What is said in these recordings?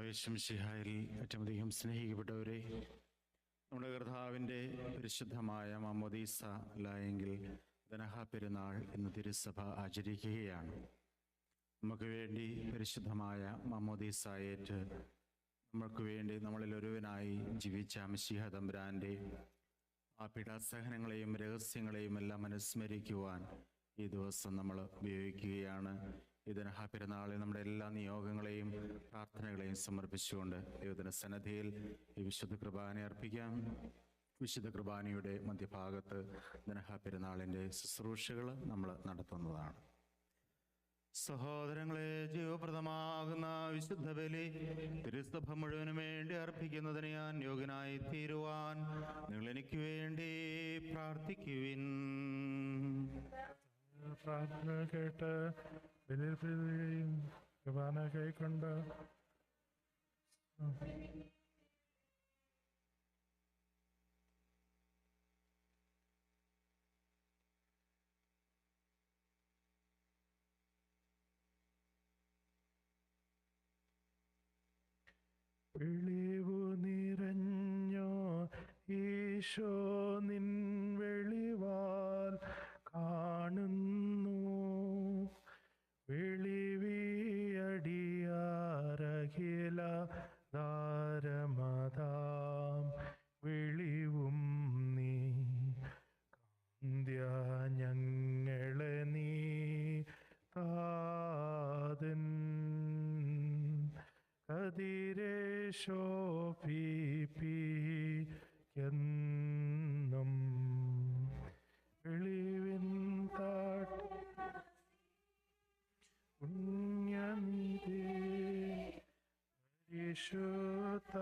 കർത്താവേശംസിഹായിൽ ഏറ്റവുമധികം സ്നേഹിക്കപ്പെട്ടവരെ, നമ്മുടെ കർത്താവിൻ്റെ പരിശുദ്ധമായ മാമോദീസ അല്ലായെങ്കിൽ ദനഹ പെരുന്നാൾ എന്ന തിരുസഭ ആചരിക്കുകയാണ്. നമുക്ക് വേണ്ടി പരിശുദ്ധമായ മാമോദീസയേറ്റ് നമ്മൾക്ക് വേണ്ടി നമ്മളിൽ ഒരുവനായി ജീവിച്ച മിശിഹ തമ്പുരാൻ്റെ ആ പീഡാസഹനങ്ങളെയും രഹസ്യങ്ങളെയും എല്ലാം അനുസ്മരിക്കുവാൻ ഈ ദിവസം നമ്മൾ ഉപയോഗിക്കുകയാണ്. ഈ ദനഹ പെരുന്നാളിൽ നമ്മുടെ എല്ലാ നിയോഗങ്ങളെയും പ്രാർത്ഥനകളെയും സമർപ്പിച്ചുകൊണ്ട് ദൈവത്തിൻ്റെ സന്നിധിയിൽ ഈ വിശുദ്ധ കുർബാന അർപ്പിക്കാം. വിശുദ്ധ കുർബാനയുടെ മധ്യഭാഗത്ത് ദനഹ പെരുന്നാളിൻ്റെ ശുശ്രൂഷകൾ നമ്മൾ നടത്തുന്നതാണ്. സഹോദരങ്ങളെ, ജീവപ്രദമാകുന്ന വിശുദ്ധ ബലി തിരുസഭ മുഴുവനും വേണ്ടി അർപ്പിക്കുന്നതിന് ഞാൻ യോഗ്യനായി തീരുവാൻ നിങ്ങൾ എനിക്ക് വേണ്ടി പ്രാർത്ഥിക്കുവിൻ. പ്രാർത്ഥന കേട്ട് ബലിയും കുർബാന കൈക്കൊണ്ട് വെളിവു നിറഞ്ഞോ ഈശോ നിൻ വെളിവാൽ കാണുന്നു. വെളിവിയടിയാരഖില ധാരമതാം വെളിവും നീ കാന്ത്യ ഞങ്ങളെ നീ താതൻ കതിരേശോഭിപ്പിക്കെന്നും വെളിവിൻ താട്ട് പുണ്യനിധി പരിശുദ്ധ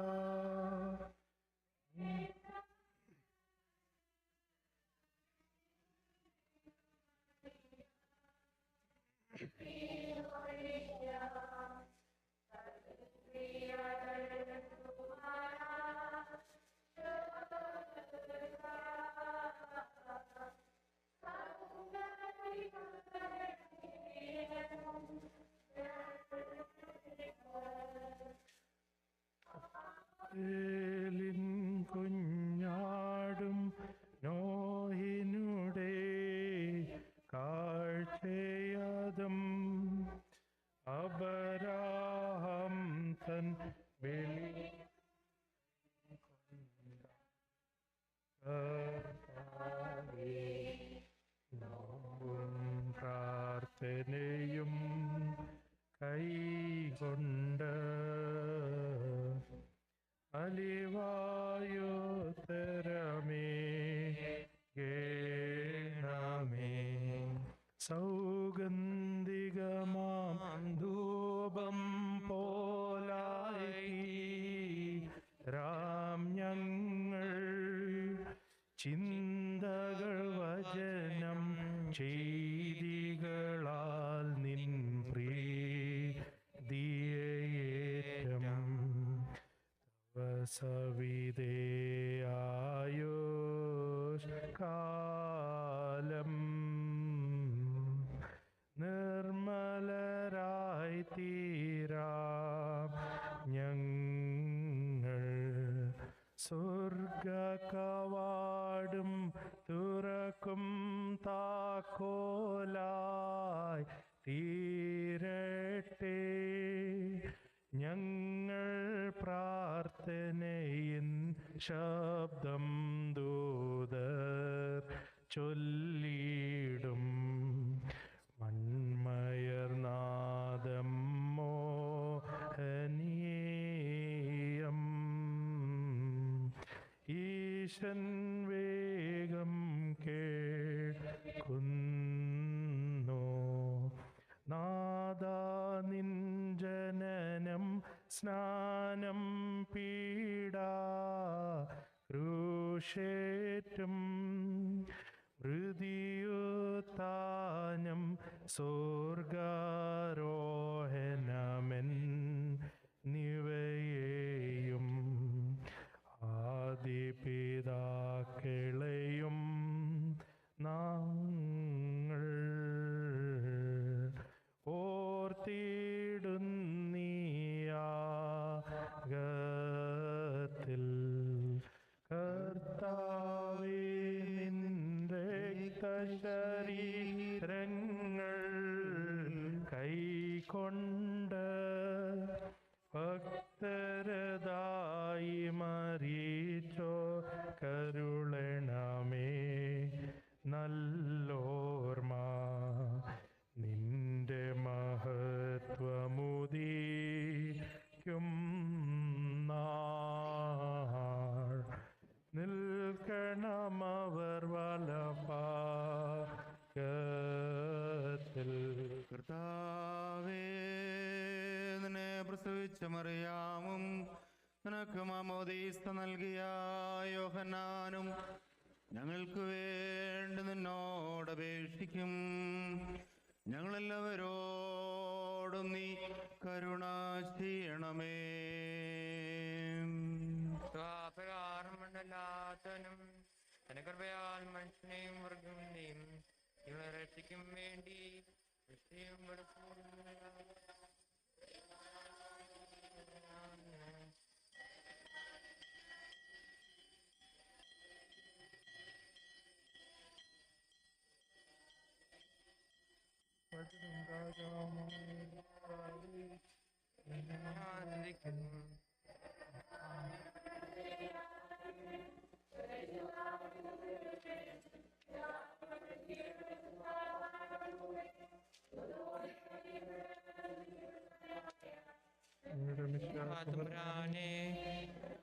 കുഞ്ഞാടും നോഹിനുടെ കാഴ്ചയതും അബരാഹം തൻ ബലി പ്രാർത്ഥനയും കൈകൊണ്ട് അലിവായുത്തരമേ ഗേണമേ. സൗഗന്ധികമാം ധൂപം പോലായി രാം ഞങ്ങൾ ചിന്തകൾ വചനം ചെയ്തികളാൽ നിൻ പ്രീതിയേറ്റം സവിധേയായോഷ് കാലം നിർമ്മലരായി തീരാം ഞങ്ങൾ. സ്വർഗകവാടും തുറക്കും താക്കോലായി തീരട്ടെ ഞങ്ങൾ പ്രാർത്ഥനയിൻ ശബ്ദം ദൂതർ ചൊല്ലിടും. മൺമയർനാദം മോഹനീയം ഈശൻ വേഗം കേൾക്കുന്നു. നാദാ നിൻ ജനനം സ്നാനം പീഡാ ക്രൂശേറ്റും മൃതിയുത്താനം സ്വർഗാരോഹണമെൻ നിവയെയും ആദിപിതാക്കളെയും നാങ്ങൾ ഓർത്തിടുന്നീയാ ശരീരങ്ങൾ കൈകൊണ്ട് ഭക്തരതായി മരിച്ചോ കരുളണമേ നല്ലോർമ്മ നിന്റെ മഹത്വമുദീക്കും നാൾ നിൽക്കണമവർ വലഭാഗത്തിൽ. കർത്താവേ, നിന്നെ പ്രസവിച്ച മറിയാമും നിനക്ക് മാമോദീസ നൽകിയ യോഹന്നാനും ഞങ്ങൾക്ക് വേണ്ടി നിന്നോട് അപേക്ഷിക്കും. ഞങ്ങളെല്ലാവരോടും നീ കരുണ ചെയ്യണമേ. പ്രകാരമല്ലാത്തവനും കൃപയാൽ മനുഷ്യനെയും മൃഗങ്ങളെയും ഇവരെ രക്ഷിക്കും വേണ്ടി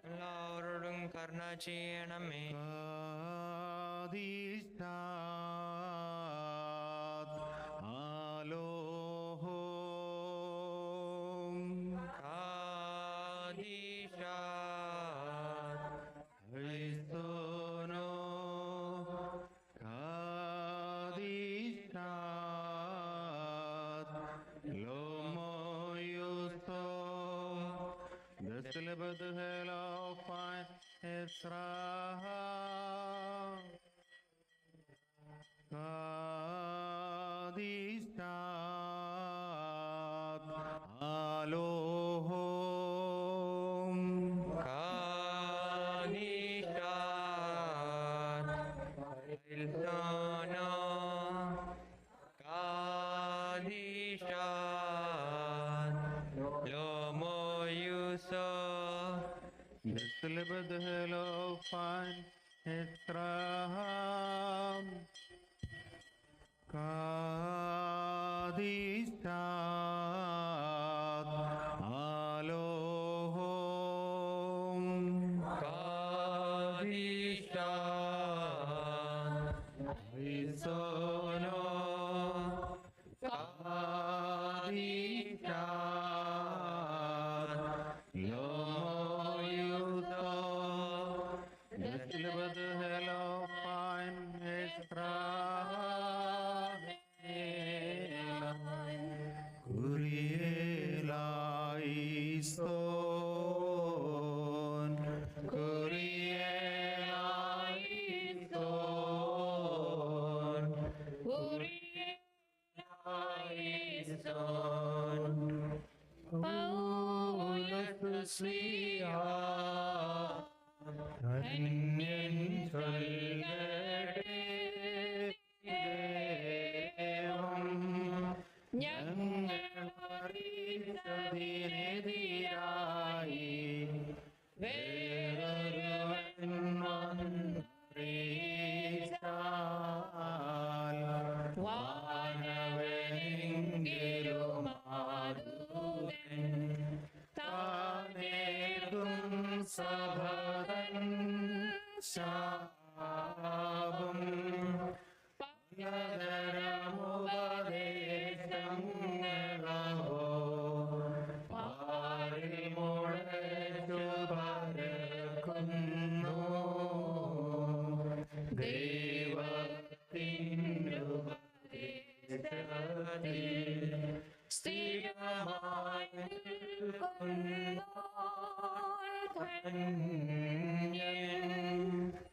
എല്ലാവരോടും കരുണ ചെയ്യണമേ.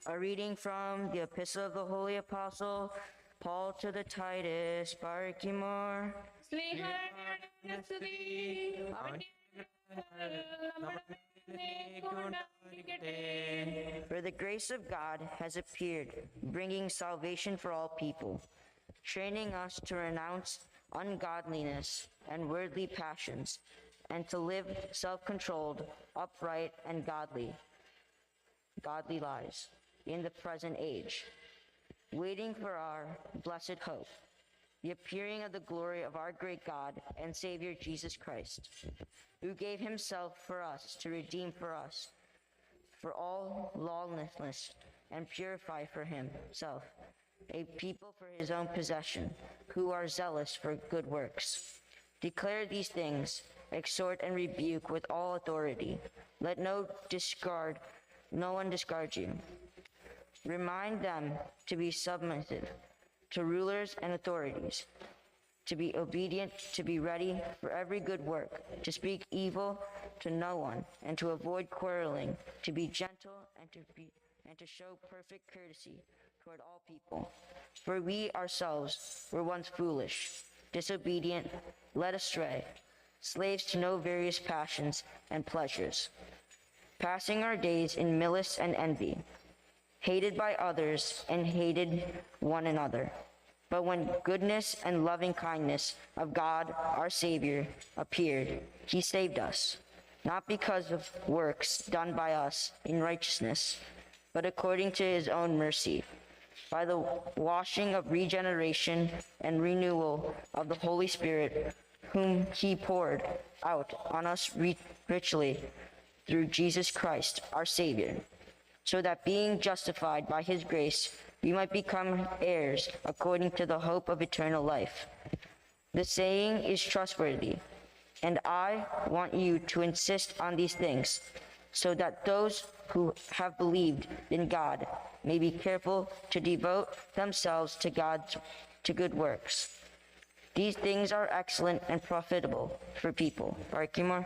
A reading from the Epistle of the Holy Apostle Paul to the Titus, Barkimor. For the grace of God has appeared, bringing salvation for all people, training us to renounce ungodliness and worldly passions, and to live self-controlled, upright, and godly lives in the present age, waiting for our blessed hope, the appearing of the glory of our great God and Savior Jesus Christ, who gave himself for us to redeem for us for all lawlessness and purify for himself a people for his own possession, who are zealous for good works. Declare these things, exhort and rebuke with all authority. Let no one discard you. Remind them to be submissive to rulers and authorities, to be obedient, to be ready for every good work, to speak evil to no one, and to avoid quarreling, to be gentle and to show perfect courtesy toward all people. For we ourselves were once foolish, disobedient, led astray, slaves to no various passions and pleasures, passing our days in malice and envy, hated by others and hated one another. But when goodness and loving kindness of God our Savior appeared, he saved us, not because of works done by us in righteousness, but according to his own mercy, by the washing of regeneration and renewal of the Holy Spirit, whom he poured out on us richly through Jesus Christ our Savior, so that being justified by his grace, we might become heirs according to the hope of eternal life. The saying is trustworthy, and I want you to insist on these things, so that those who have believed in God may be careful to devote themselves to good works. These things are excellent and profitable for people. Barkimore.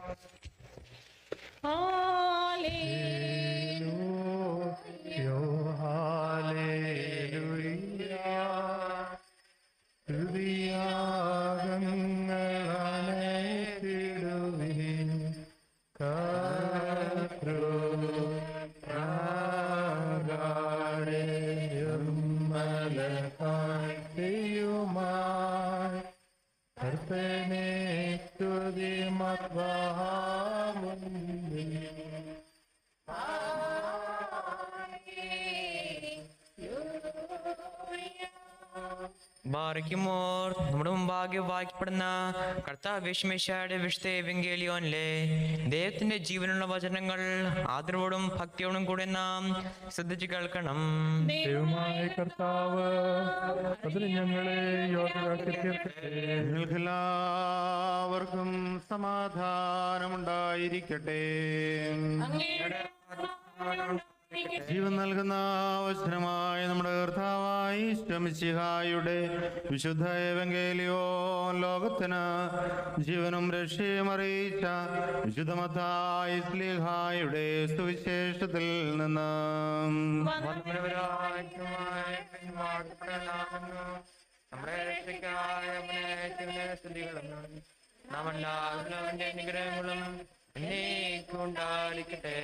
ബാറയ്ക്കുമോർ നമ്മുടെ മുമ്പാകെ വായിക്കപ്പെടുന്ന കർത്താവ് യേശുമിശിഹായുടെ വിശുദ്ധ എവങ്കേലിയോനിലെ ദൈവത്തിന്റെ ജീവനുള്ള വചനങ്ങൾ ആദരവോടും ഭക്തിയോടും കൂടെ നാം ശ്രദ്ധിച്ചു കേൾക്കണം. ദൈവമായ കർത്താവ് അതിന് ഞങ്ങളെ യോഗ്യരാക്കി തീർക്കട്ടെ. നിങ്ങൾക്കെല്ലാവർക്കും സമാധാനമുണ്ടായിരിക്കട്ടെ. ജീവൻ നൽകുന്ന വചനമായ നമ്മുടെ കർത്താവായ ഈശോമിശിഹായുടെ വിശുദ്ധ എവങ്കേലിയോൻ ലോകത്തിന് ജീവനും രക്ഷയും അറിയിച്ച വിശുദ്ധ മത്തായി ശ്ലീഹായുടെ സുവിശേഷത്തിൽ നിന്ന് അനുഗ്രഹങ്ങളും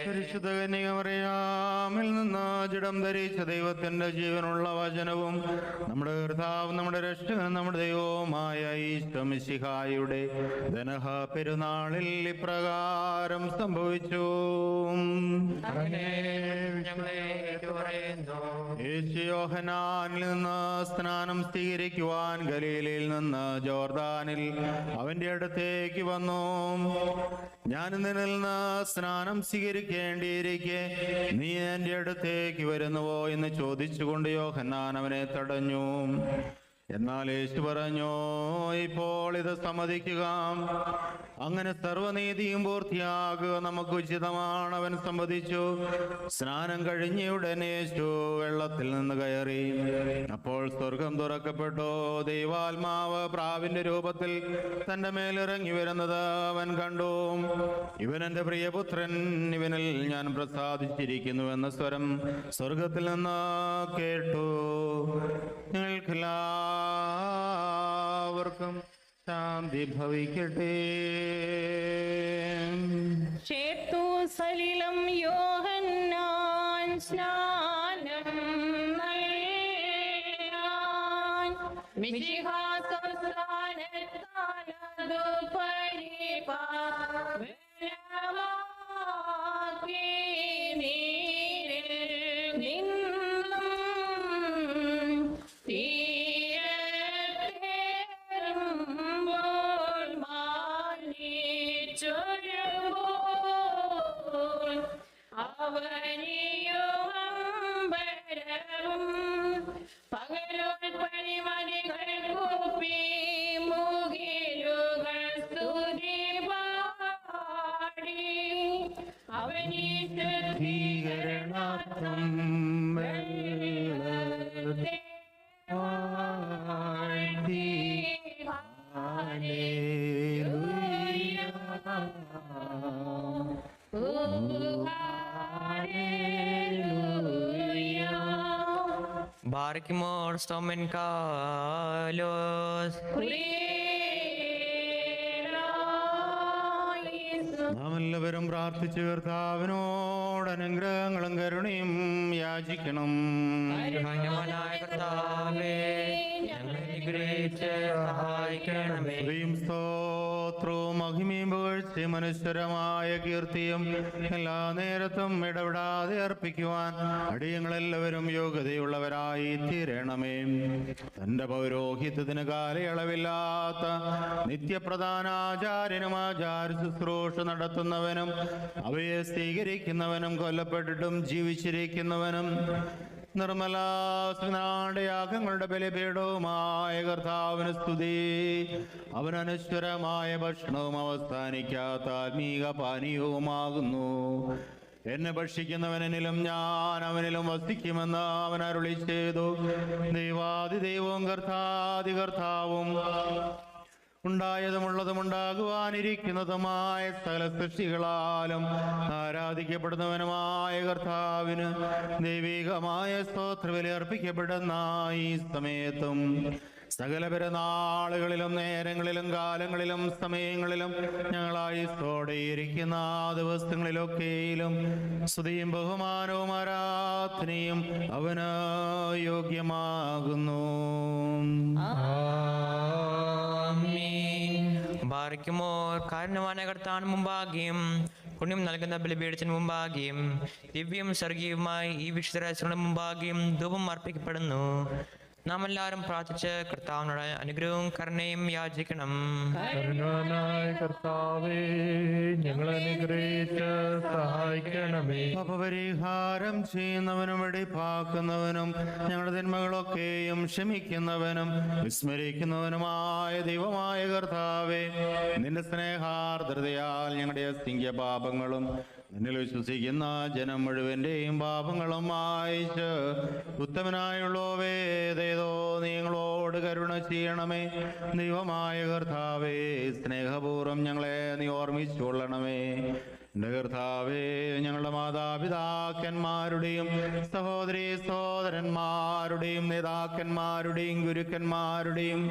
പരിശുദ്ധ കന്യകമറിയാമിൽ നിന്ന് ജഡം ധരിച്ച ദൈവത്തിന്റെ ജീവനുള്ള വചനവും നമ്മുടെ കർത്താവ് നമ്മുടെ രക്ഷകൻ നമ്മുടെ ദൈവവുമായ ഈശോമിശിഹായുടെ ദനഹ പെരുന്നാളിൽ ഇപ്രകാരം സംഭവിച്ചു. യോഹന്നാനിൽ നിന്ന് സ്നാനം സ്വീകരിക്കുവാൻ ഗലീലയിൽ നിന്ന് ജോർദാനിൽ അവന്റെ അടുത്തേക്ക് വന്നു. ഞാൻ നിന്നിൽ നിന്ന് സ്നാനം സ്വീകരിക്കേണ്ടിയിരിക്കെ നീ എന്റെ അടുത്തേക്ക് വരുന്നുവോ എന്ന് ചോദിച്ചുകൊണ്ട് യോഹന്നാൻ അവനെ തടഞ്ഞു. എന്നാൽ യേശു പറഞ്ഞു, ഇപ്പോൾ ഇത് സമ്മതിക്കുക, അങ്ങനെ സർവ്വനീതിയും പൂർത്തിയാകുക നമുക്ക് ഉചിതമാണ്. അവൻ സമ്മതിച്ചു. സ്നാനം കഴിഞ്ഞയുടനെ യേശു വെള്ളത്തിൽ നിന്ന് കയറി. അപ്പോൾ സ്വർഗം തുറക്കപ്പെട്ടു. ദൈവാത്മാവ് പ്രാവിന്റെ രൂപത്തിൽ തന്റെ മേലിറങ്ങി വരുന്നത് അവൻ കണ്ടു. ഇവൻ എന്റെ പ്രിയപുത്രൻ, ഇവനിൽ ഞാൻ പ്രസാദിച്ചിരിക്കുന്നു എന്ന സ്വരം സ്വർഗത്തിൽ നിന്ന് കേട്ടു. ഞങ്ങൾക്കെല്ലാവർക്കും ശാന്തി ഭവിക്കട്ടെ. ചേർത്തു സലിലം യോഹന്നാൻ സ്നാനം നൽകാൻ മിശിഹാസംസ്ഥാനത്താലതു പരിപാവനമാക്കി നീരിൽ നിന്നും തീരത്തേറുമ്പോൾ മാനിച്ചൊരുമ്പോൾ അവനിയും അമ്പരവും പകലോൽ പണിമതികൾ കൂപ്പി മുകിലുകൾ സ്തുതി പാടി അവനീ ശുദ്ധീകരണാർത്ഥം വെള്ളത്തെ വാഴ്ത്തി Barkimor Stomen Kalos. നാം എല്ലാവരും പ്രാർത്ഥിച്ചു കർത്താവിനോട് അനുഗ്രഹങ്ങളും കരുണയും യാചിക്കണം. കാരണവാനായ കർത്താവേ, ഞങ്ങളെ അനുഗ്രഹിച്ച് സഹായിക്കണമേ. സ്തുതിയും സ്തോത്രവും മഹിമയും പുകഴ്ചയും അനശ്വരമായ കീർത്തിയും എല്ലാ നേരത്തും ഇടപെടാതെ അർപ്പിക്കുവാൻ അടിയങ്ങളെല്ലാവരും യോഗ്യതയുള്ളവരായി തീരണമേ. തന്റെ പൗരോഹിത്യത്തിന് കാലയളവില്ലാത്ത നിത്യപ്രധാനാചാര്യനും ആചാര ശുശ്രൂഷ നടത്തുന്നവനും അവയെ സ്വീകരിക്കുന്നവനും കൊല്ലപ്പെട്ടിട്ടും ജീവിച്ചിരിക്കുന്നവനും നിർമ്മലാസ്നാട് യാഗങ്ങളുടെ ബലിപീഠവുമായ കർത്താവിന് സ്തുതി. അവൻ അനശ്വരമായ ഭക്ഷണവും അവസാനിക്കാത്ത ആത്മീക പാനീയവുമാകുന്നു. എന്നെ ഭക്ഷിക്കുന്നവനിലും ഞാൻ അവനിലും വസിക്കുമെന്ന് അവൻ അരുളി ചെയ്തു. ദൈവാദിദൈവവും കർത്താദികർത്താവും ഉണ്ടായതുമുള്ളതും ഉണ്ടാകുവാനിരിക്കുന്നതുമായ സകല സൃഷ്ടികളാലും ആരാധിക്കപ്പെടുന്നവനുമായ കർത്താവിന് ദൈവികമായ സ്തോത്രബലി അർപ്പിക്കപ്പെടുന്ന ഈ സമയത്തും സകല പെരുന്നാളുകളിലും നേരങ്ങളിലും കാലങ്ങളിലും സമയങ്ങളിലും ഞങ്ങളായുസ്സോടെ ഇരിക്കുന്ന ദിവസങ്ങളിലൊക്കെയിലും സ്തുതിയും ബഹുമാനവും ആരാധനയും അവന് യോഗ്യമാകുന്നു. ബാർക്കുമോർ കാരണവാന കർത്താൻ മുമ്പാകിയും പുണ്യം നൽകുന്ന ബലിപീഠത്തിന് മുമ്പാകിയും ദിവ്യം സ്വർഗീയവുമായി ഈ വിശുദ്ധ മുമ്പാകിയും ധൂപം അർപ്പിക്കപ്പെടുന്നു. നാം എല്ലാവരും പ്രാർത്ഥിച്ച് കർത്താവിനോട് അനുഗ്രഹവും കരുണയും യാചിക്കണം. കരുണാനായ കർത്താവേ, ഞങ്ങളെ അനുഗ്രഹിച്ച് സഹായിക്കണമേ. പാപപരിഹാരം ചെയ്യുന്നവനും വെടിപ്പാക്കുന്നവനും ഞങ്ങളുടെ തിന്മകളൊക്കെയും ക്ഷമിക്കുന്നവനും വിസ്മരിക്കുന്നവനുമായ ദൈവമായ കർത്താവേ, നിന്റെ സ്നേഹാർദ്രതയാൽ ഞങ്ങളുടെ അസംഖ്യ പാപങ്ങളും നിന്നിൽ വിശ്വസിക്കുന്ന ജനം മുഴുവന്റെയും പാപങ്ങളും മായിച്ച് ഉത്തമനായുള്ളോവേ ദയതോ നിങ്ങളോട് കരുണ ചെയ്യണമേ. ദൈവമായ കർത്താവേ, സ്നേഹപൂർവ്വം ഞങ്ങളെ നീ ഓർമ്മിച്ചുകൊള്ളണമേ. എന്റെ കർത്താവേ, ഞങ്ങളുടെ മാതാപിതാക്കന്മാരുടെയും സഹോദരീ സഹോദരന്മാരുടെയും നേതാക്കന്മാരുടെയും ഗുരുക്കന്മാരുടെയും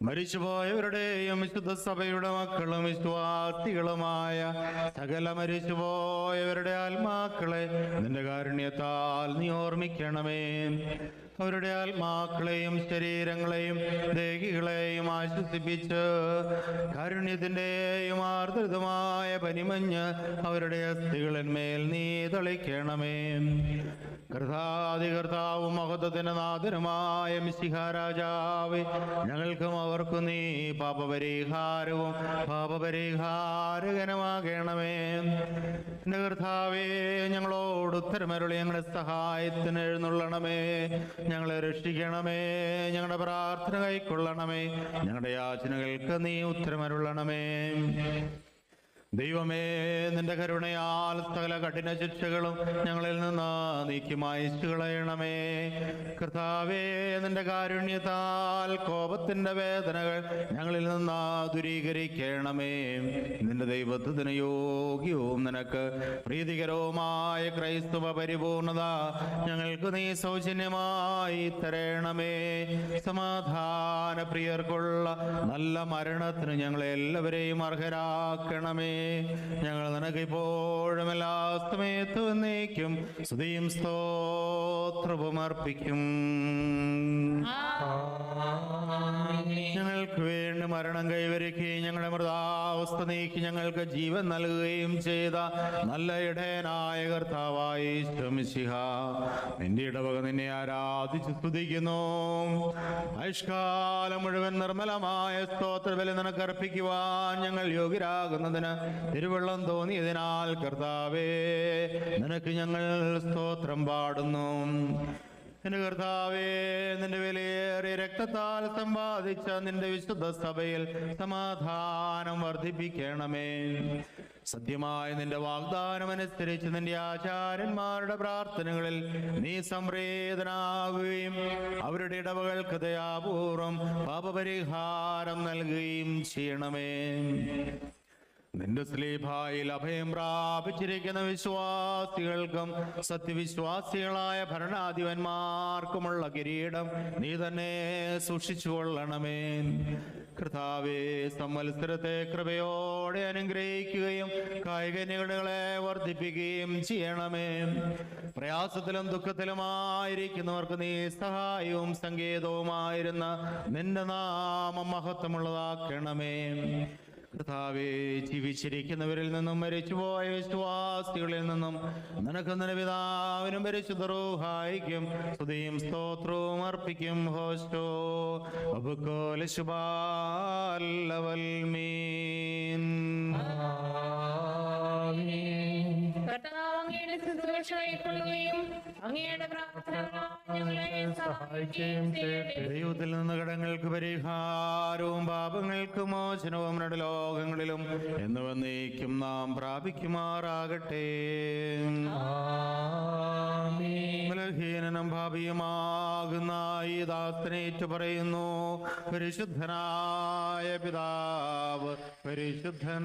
മരിച്ചുപോയവരുടെയും വിശുദ്ധ സഭയുടെ മക്കളും വിശ്വാസികളുമായ സകല മരിച്ചുപോയവരുടെ ആത്മാക്കളെ നിന്റെ കാരുണ്യത്താൽ നീ ഓർമ്മിക്കണമേ. അവരുടെ ആത്മാക്കളെയും ശരീരങ്ങളെയും ദേഹികളെയും ആശ്വസിപ്പിച്ച് കാരുണ്യത്തിൻ്റെയും ആർദ്രതമായ പനിമഞ്ഞ് അവരുടെ അസ്ഥികളിന്മേൽ നീ തളിക്കണമേ. കർത്താവും മഹത്വത്തിന്റെ നാഥനുമായ മിശിഹാ രാജാവേ, ഞങ്ങൾക്കും അവർക്കും നീ പാപപരിഹാരവും പാപപരിഹാരകനുമാകണമേ. എന്റെ കർത്താവേ, ഞങ്ങളോട് ഉത്തരമരുളി ഞങ്ങളുടെ സഹായത്തിന് എഴുന്നള്ളണമേ. ഞങ്ങളെ രക്ഷിക്കണമേ. ഞങ്ങളുടെ പ്രാർത്ഥന കൈക്കൊള്ളണമേ. ഞങ്ങളുടെ യാചനകൾക്ക് നീ ഉത്തരമരുളണമേ. ദൈവമേ, നിന്റെ കരുണയാൽ സകല കഠിന ശിക്ഷകളും ഞങ്ങളിൽ നിന്ന് നീക്കി മായ്ച്ചു കളയണമേ. കർത്താവേ, നിന്റെ കാരുണ്യത്താൽ കോപത്തിന്റെ വേദനകൾ ഞങ്ങളിൽ നിന്ന് ദൂരീകരിക്കണമേ. നിന്റെ ദൈവത്വത്തിന് യോഗ്യവും നിനക്ക് പ്രീതികരവുമായ ക്രൈസ്തവ പരിപൂർണത ഞങ്ങൾക്ക് നീ സൗജന്യമായി തരണമേ. സമാധാന പ്രിയർക്കുള്ള നല്ല മരണത്തിന് ഞങ്ങളെ എല്ലാവരെയും അർഹരാക്കണമേ. ഞങ്ങൾ നിനക്ക് ഇപ്പോഴും എല്ലാ സമയത്തും എന്നേക്കും സ്തുതിയും സ്തോത്രവും അർപ്പിക്കും. ഞങ്ങൾക്ക് വേണ്ടി മരണം കൈവരിക്കുകയും ഞങ്ങളുടെ മൃതാവസ്ഥ നീക്കി ഞങ്ങൾക്ക് ജീവൻ നൽകുകയും ചെയ്ത നല്ല ഇടയനായ കർത്താവായി ഈശോമിശിഹ, നിന്റെ ഇടവക നിന്നെ ആരാധിച്ചു സ്തുതിക്കുന്നു. ആയുഷ്കാലം മുഴുവൻ നിർമ്മലമായ സ്തോത്രബലി നിനക്ക് അർപ്പിക്കുവാൻ ഞങ്ങൾ യോഗ്യരാകുന്നതിന് തിരുവള്ളം തോന്നിയതിനാൽ കർത്താവേ, നിനക്ക് ഞങ്ങൾ സ്തോത്രം പാടുന്നു. എന്റെ കർത്താവേ, നിന്റെ വിലയേറിയ രക്തത്താൽ സമ്പാദിച്ച നിന്റെ വിശുദ്ധ സഭയിൽ സമാധാനം വർദ്ധിപ്പിക്കണമേ. സത്യമായ നിന്റെ വാഗ്ദാനം അനുസരിച്ച് നിന്റെ ആചാര്യന്മാരുടെ പ്രാർത്ഥനകളിൽ നീ സംപ്രീതനാകുകയും അവരുടെ ഇടവകൾക്ക് ദയാപൂർവം പാപപരിഹാരം നൽകുകയും ചെയ്യണമേ. നിന്റെ സ്ലീഭായിൽ അഭയം പ്രാപിച്ചിരിക്കുന്ന വിശ്വാസികൾക്കും സത്യവിശ്വാസികളായ ഭരണാധിപന്മാർക്കുമുള്ള കിരീടം നീ തന്നെ സൂക്ഷിച്ചുകൊള്ളണമേ. കർത്താവേ, സംവത്സരത്തെ കൃപയോടെ അനുഗ്രഹിക്കുകയും കായികനികളെ വർദ്ധിപ്പിക്കുകയും ചെയ്യണമേ. പ്രയാസത്തിലും ദുഃഖത്തിലുമായിരിക്കുന്നവർക്ക് നീ സഹായവും സങ്കേതവുമായിരുന്ന നിന്റെ നാമം മഹത്വമുള്ളതാക്കണമേ. കർത്താവേ, ജീവിച്ചിരിക്കുന്നവരിൽ നിന്നും മരിച്ചുപോയ വിശ്വാസികളിൽ നിന്നും നിനക്ക് നിന്റെ പിതാവിനും പരിശുദ്ധ റൂഹായിക്കും സ്തുതിയും സ്തോത്രവും അർപ്പിക്കും. ഹോസ്റ്റോ അബുക്കോല ശുഭാല്ലവൽമീൻ. കർത്താവ് അങ്ങയുടെ ശുശ്രൂഷ കൈക്കൊള്ളുകയും അങ്ങയുടെ പ്രാർത്ഥന ഞങ്ങളെ സഹായിക്കുകയും ചെയ്യട്ടെ. ദൈവത്തിൽ നിന്ന് കടങ്ങൾക്ക് പരിഹാരവും പാപങ്ങൾക്ക് മോചനവും രണ്ട് ലോകങ്ങളിലും എന്നുവന്നേക്കും നാം പ്രാപിക്കുമാറാകട്ടെ. ബലഹീനനും ഭാവിയുമാകുന്ന ഈ ദാസനേറ്റു പറയുന്നു, പരിശുദ്ധനായ പിതാവ് പരിശുദ്ധൻ,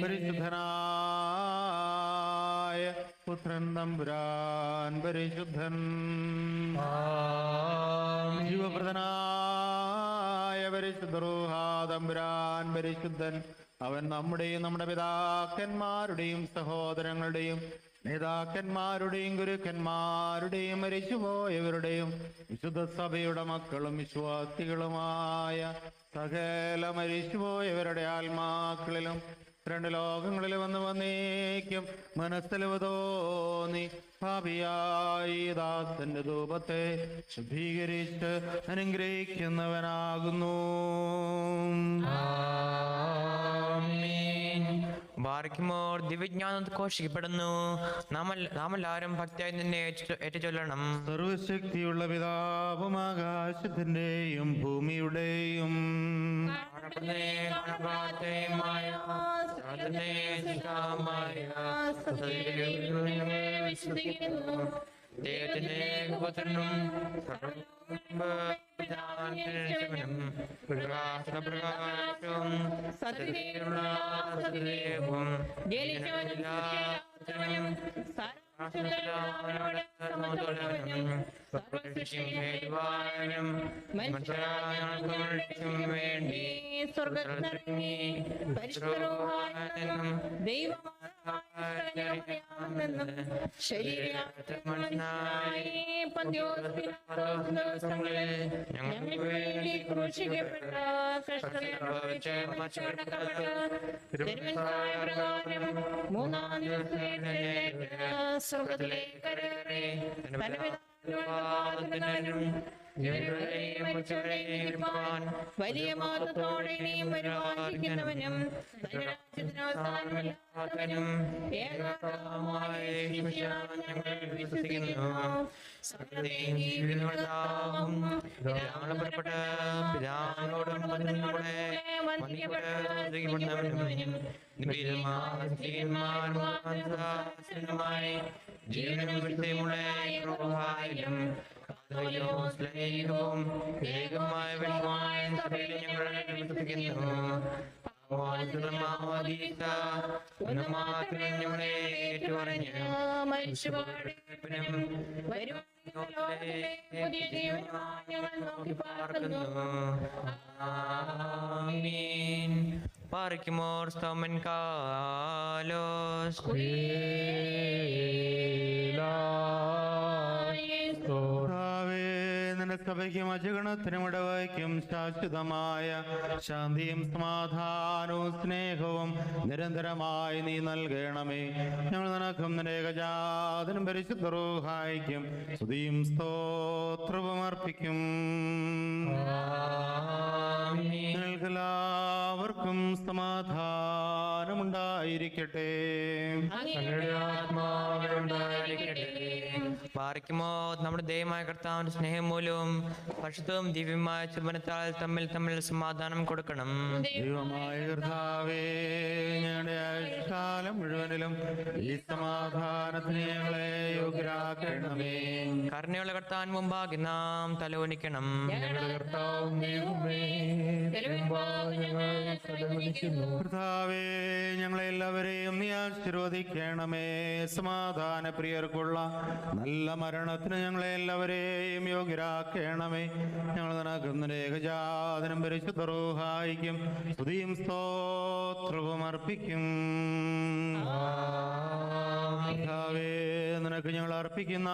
പരിശുദ്ധനായ പുത്രൻ തമ്പുരാൻ പരിശുദ്ധൻ, ജീവപ്രദനായ പരിശുദ്ധ റൂഹാ തമ്പുരാൻ പരിശുദ്ധൻ. അവൻ നമ്മുടെയും നമ്മുടെ പിതാക്കന്മാരുടെയും സഹോദരങ്ങളുടെയും നേതാക്കന്മാരുടെയും ഗുരുക്കന്മാരുടെയും മരിച്ചുപോയവരുടെയും വിശുദ്ധ സഭയുടെ മക്കളും വിശ്വാസികളുമായ സകല മരിച്ചുപോയവരുടെ ആത്മാക്കളിലും രണ്ട് ലോകങ്ങളിലും വന്ന് വന്നേക്കും മനസ്സിലവ് തോന്നി ഭാവിയായി ദാസന്റെ ധൂപത്തെ ശുദ്ധീകരിച്ച് അനുഗ്രഹിക്കുന്നവനാകുന്നു. ബാർക്കുമോർ ദിവ്യജ്ഞാനം ഘോഷിക്കപ്പെടുന്നു. നാം എല്ലാവരും ഭക്തിയായി നിന്നെ ഏറ്റുചൊല്ലണം. സർവശക്തിയുള്ള പിതാവും ആകാശത്തിന്റെയും ഭൂമിയുടെയും ദൈവത്തിന്റെ പുത്രനും പ്രകാശവും സത്യദേവവും വേണ്ടി സ്വർഗ്ഗത്തിലിറങ്ങി പരിശുദ്ധനും ദൈവമാണെന്നും ശരീരമായി ദിവസങ്ങളിൽ ഞങ്ങൾക്ക് വേണ്ടി ക്രൂശിക്കപ്പെട്ട മൂന്നാം ദിവസം സ്വർഗ്ഗത്തിലേക്ക് കയറി വലിയ മഹത്വത്തോടെ ഇനിയും വരുവാനിരിക്കുന്നവനും ജീവനും ഏകമായ സഭയിൽ ഞങ്ങൾ വിശ്വസിക്കുന്നു. ഞങ്ങളെ ഏറ്റുപറഞ്ഞ് പുതിയ ജീവനുമായി ഞങ്ങൾ നോക്കി പാർക്കുന്നു. ആമീൻ. പാറിക്കുമോർ സ്തോമൻ കാലോസ് കർത്താവേ, നിന്റെ സഭയ്ക്കും അജഗണത്തിനും ഇടവയ്ക്കും ശാശ്വതമായ ശാന്തിയും സമാധാനവും സ്നേഹവും നിരന്തരമായി നീ നൽകണമേ. ഞങ്ങൾ നിനക്കും നിന്റെ ഏകജാതനും പരിശുദ്ധ റൂഹായിക്കും സ്തുതിയും സ്തോത്രവും അർപ്പിക്കും. നിങ്ങൾക്കെല്ലാവർക്കും സമാധാനമുണ്ടായിരിക്കട്ടെ. പാറിക്കുമോ നമ്മുടെ ദൈവമായ കർത്താവിന്റെ സ്നേഹം മൂലവും പരിശുദ്ധവും ദിവ്യമായ ചുമനത്താൽ തമ്മിൽ തമ്മിൽ സമാധാനം കൊടുക്കണം. ദൈവമായ കർത്താവേ, ഞങ്ങളുടെ ആയുഷ്കാലം മുഴുവനിലും ഈ സമാധാനത്തിന് ഞങ്ങളെ യോഗ്യരാക്കണമേ. കരുണയുള്ള കർത്താവിന് മുമ്പാകെ നാം തലവനിക്കണം. കർത്താവേ, ഞങ്ങളെ എല്ലാവരെയും നീ ആശീർവദിക്കണമേ. സമാധാന പ്രിയർക്കുള്ള നല്ല മരണത്തിന് ഞങ്ങളെ എല്ലാവരെയും യോഗ്യരാക്കണമേ. ഞങ്ങൾ നിനക്കും നിന്റെ ഏകജാതനും പരിശുദ്ധ റൂഹായിക്കും സ്തുതിയും സ്തോത്രവും അർപ്പിക്കും. കർത്താവേ, നിനക്ക് ഞങ്ങൾ അർപ്പിക്കുന്ന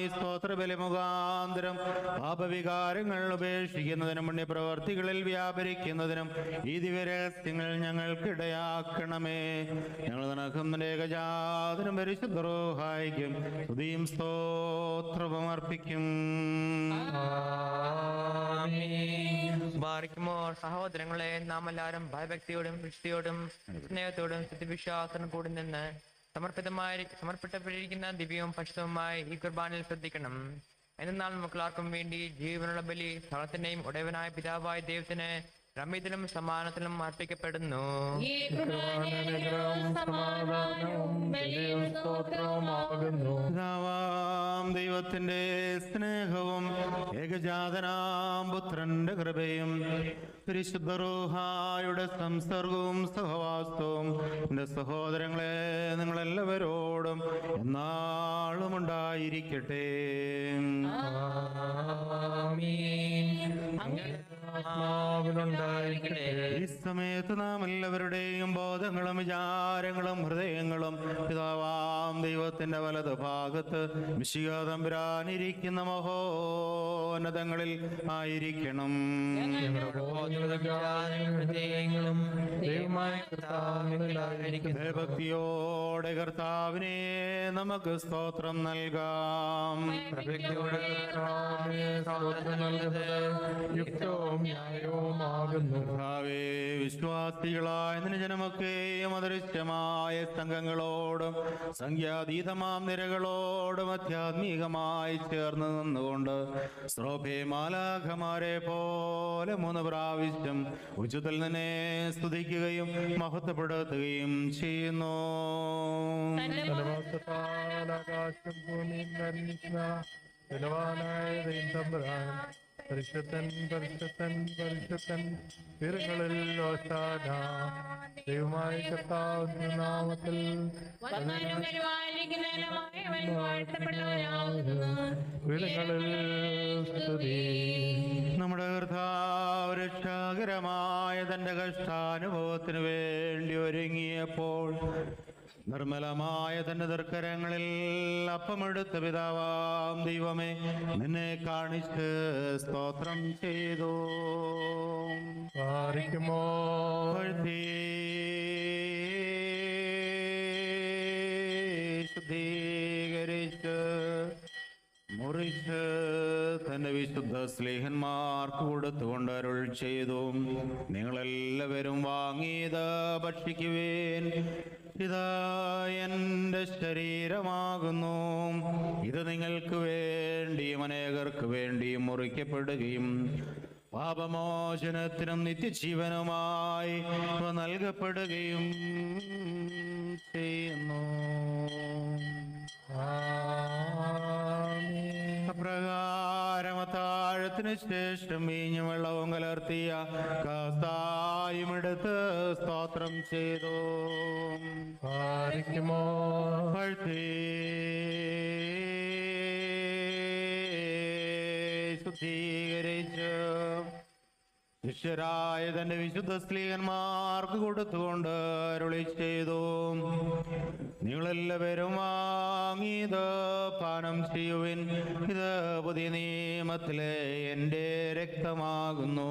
ഈ സ്തോത്രബലി മുഖാന്തരം പാപവികാരങ്ങൾ ഉപേക്ഷിക്കുന്നതിനും പുണ്യപ്രവർത്തികളിൽ വ്യാപരിക്കുന്നതിനും ഈ ദിവ്യരഹസ്യങ്ങൾ ഞങ്ങൾക്കിടയാക്കണമേ. ഞങ്ങൾ നിനക്കും നിന്റെ ഏകജാതനും പരിശുദ്ധ റൂഹായിക്കും സ്തുതിയും സ്തോത്രവും അർപ്പിക്കും. ബാറിക്കുമോ സഹോദരങ്ങളെ, നാം എല്ലാവരും ഭയഭക്തിയോടും വിശുദ്ധിയോടും സ്നേഹത്തോടും സ്ഥിതിവിശ്വാസത്തോടും കൂടി നിന്ന് സമർപ്പിക്കപ്പെട്ടിരിക്കുന്ന ദിവ്യവും പരിശുദ്ധവുമായ ഈ കുർബാനയിൽ ശ്രദ്ധിക്കണം. എന്നാൽ നമുക്കെല്ലാവർക്കും വേണ്ടി ജീവനുള്ള ബലി സ്ഥലത്തിന്റെയും ഉടയവനായ പിതാവായ ദൈവത്തിന് രമ്യത്തിലും സമാനത്തിലും അർപ്പിക്കപ്പെടുന്നു. പിതാവാം ദൈവത്തിന്റെ സ്നേഹവും ഏകജാതനാം പുത്രന്റെ കൃപയും പരിശുദ്ധ റൂഹായുടെ സംസർഗവും സഹവാസവും എന്റെ സഹോദരങ്ങളെ നിങ്ങളെല്ലാവരോടും എന്നാളും ഉണ്ടായിരിക്കട്ടെ. ഈ സമയത്ത് നാം എല്ലാവരുടെയും ബോധങ്ങളും വിചാരങ്ങളും ഹൃദയങ്ങളും പിതാവാം ദൈവത്തിന്റെ വലത് ഭാഗത്ത് മിശിഹാ തമ്പുരാനിരിക്കുന്ന മഹോന്നതങ്ങളിൽ ആയിരിക്കണം. ഭക്തിയോടെ കർത്താവിനെ നമുക്ക് സ്തോത്രം നൽകാം. കർത്താവേ, വിശ്വാസികളായ നിന്റെ ജനമൊക്കെയും അദൃശ്യമായ സംഘങ്ങളോടും സംഖ്യാതീതമാം നിരകളോടും ആധ്യാത്മികമായി ചേർന്ന് നിന്നുകൊണ്ട് ശ്രോഭേ മാലാഖമാരെ പോലെ 3 പ്രാവശ്യം ഉച്ചത്തിൽ നിന്നെ സ്തുതിക്കുകയും മഹത്വപ്പെടുത്തുകയും ചെയ്യുന്നു. പരിശുദ്ധൻ പരിശുദ്ധൻ പരിശുദ്ധൻ വീരങ്ങളിൽ ഓശാന. ദൈവമായ കർത്താവിന്റെ നാമത്തിൽ വീരങ്ങളിൽ സ്തുതി. നമ്മുടെ കർത്താവ് രക്ഷാകരമായ തന്റെ കഷ്ടാനുഭവത്തിന് വേണ്ടി ഒരുങ്ങിയപ്പോൾ നിർമ്മലമായ തന്റെ ദർക്കരങ്ങളിൽ അപ്പമെടുത്ത പിതാവാം ദൈവമേ, നിന്നെ കാണിച്ച് സ്തോത്രം ചെയ്തു. ശുദ്ധീകരിച്ച് മുറിച്ച് തന്റെ വിശുദ്ധ സ്ലേഹന്മാർക്ക് കൊടുത്തുകൊണ്ട് അരുൾ ചെയ്തു, നിങ്ങളെല്ലാവരും വാങ്ങിയത് ഭക്ഷിക്കുവേൻ. ഇതാ എന്റെ ശരീരമാകുന്നു. ഇത് നിങ്ങൾക്ക് വേണ്ടിയും അനേകർക്ക് വേണ്ടിയും മുറിക്കപ്പെടുകയും പാപമോചനത്തിനും നിത്യജീവനുമായി നൽകപ്പെടുകയും ചെയ്യുന്നു. അപ്രകാരം അത്താഴത്തിന് ശേഷം വീഞ്ഞും വെള്ളവും കലർത്തിയ കാസായും എടുത്ത് സ്തോത്രം ചെയ്തു. ശുദ്ധീകരിച്ച് ശിഷ്യരായ തന്റെ വിശുദ്ധ സ്ത്രീയന്മാർക്ക് കൊടുത്തുകൊണ്ട് അരുളി ചെയ്തു, നിങ്ങളെല്ലാവരും വാങ്ങിയത് പാനം ചെയ്യുവിൻ, ഇത് പുതിയ നിയമത്തിലെ എൻ്റെ രക്തമാകുന്നു.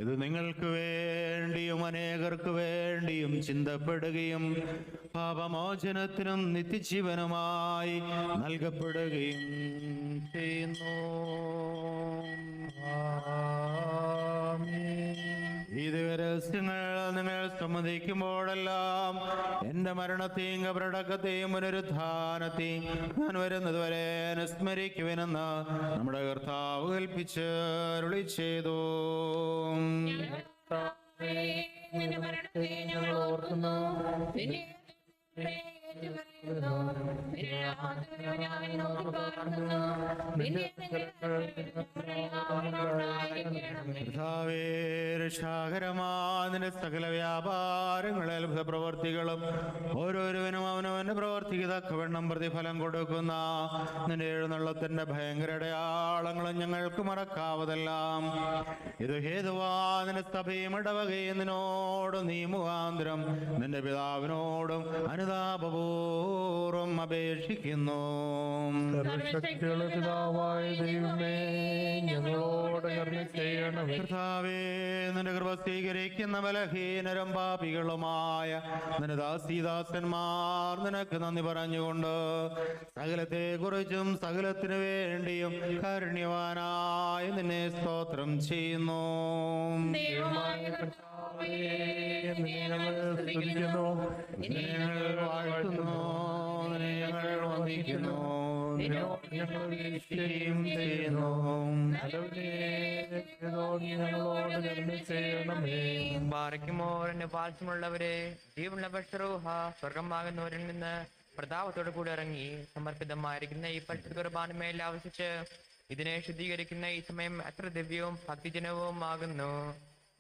ഇത് നിങ്ങൾക്ക് വേണ്ടിയും അനേകർക്ക് വേണ്ടിയും ചിന്തപ്പെടുകയും പാപമോചനത്തിനും നിത്യജീവനുമായി നൽകപ്പെടുകയും ചെയ്യുന്നു. ഇത് രഹസ്യങ്ങൾ നിങ്ങൾ സമ്മതിക്കുമ്പോഴെല്ലാം എൻ്റെ മരണത്തെയും കബറടക്കത്തെയും പുനരുത്ഥാനത്തെയും ഞാൻ വരുന്നതുവരെ അനുസ്മരിക്കുവിനെന്ന് നമ്മുടെ കർത്താവ് കൽപ്പിച്ച് അരുളി ചെയ്തു. നിന്റെ മരണത്തെ ഞങ്ങൾ ഓർക്കുന്നു, നിന്നെ ഏറ്റുപറയുന്നു, നിന്റെ ആത്മാവിനെ നോക്കിപ്പാർക്കുന്നു, നിന്റെ കർത്താവേ, രക്ഷാകരമായ സകല വ്യാപാരങ്ങളിൽ അത്ഭുത പ്രവർത്തികളും ഓരോരുവനും അവനവന്റെ പ്രവർത്തിക്ക് തക്കവണ്ണം പ്രതിഫലം കൊടുക്കുന്ന നിന്റെ എഴുന്നള്ളത്തിന്റെ ഭയങ്കര അടയാളങ്ങളും ഞങ്ങൾക്ക് മറക്കാവതെല്ലാം. ഇത് ഹേതുവാ നിന്റെ സഭയും ഇടവകയും നിന്നോട് നീ മുഖാന്തരം നിന്റെ പിതാവിനോടും അനുതാപപൂർവം അപേക്ഷിക്കുന്നു. സർവശക്തിയുള്ള പിതാവായ ദൈവമേ, ഞങ്ങളോട് കരുണ ചെയ്യണമേ. കർത്താവേ, നിന്റെ കൃപ സ്വീകരിക്കുന്ന ബലഹീനരും പാപികളുമായ നിന്റെ ദാസീദാസന്മാർ നിനക്ക് നന്ദി പറഞ്ഞുകൊണ്ട് സകലത്തെ കുറിച്ചും സകലത്തിനു വേണ്ടിയും കാരുണ്യവാനായ നിന്നെ സ്തോത്രം ചെയ്യുന്നു. ദൈവമായ കർത്താവേ, നിന്നെ ഞങ്ങൾ സ്തുതിക്കുന്നു, നിന്നെ ഞങ്ങൾ വാഴ്ത്തുന്നു, നിന്നെ ഞങ്ങൾ വന്ദിക്കുന്നു, നിന്നോട് ഞങ്ങൾ വീഴ്ചയും ചെയ്യുന്നു. നല്ലവനേ, നിന്നോട് ഞങ്ങളോട് കരുണ ചെയ്യണമേ. ബാറയ്ക്കുമോ എന്റെ വാത്സ്യമുള്ളവരെ, ജീവനുള്ള ബഷറൂഹ സ്വർഗമാകുന്നവരിൽ നിന്ന് പ്രതാപത്തോടു കൂടി ഇറങ്ങി സമർപ്പിതമായിരിക്കുന്ന ഈ പരിശുദ്ധ കുർബാനമേൽ ആവശ്യിച്ച് ഇതിനെ ശുദ്ധീകരിക്കുന്ന ഈ സമയം എത്ര ദിവ്യവും ഭക്തിജനവും ആകുന്നു.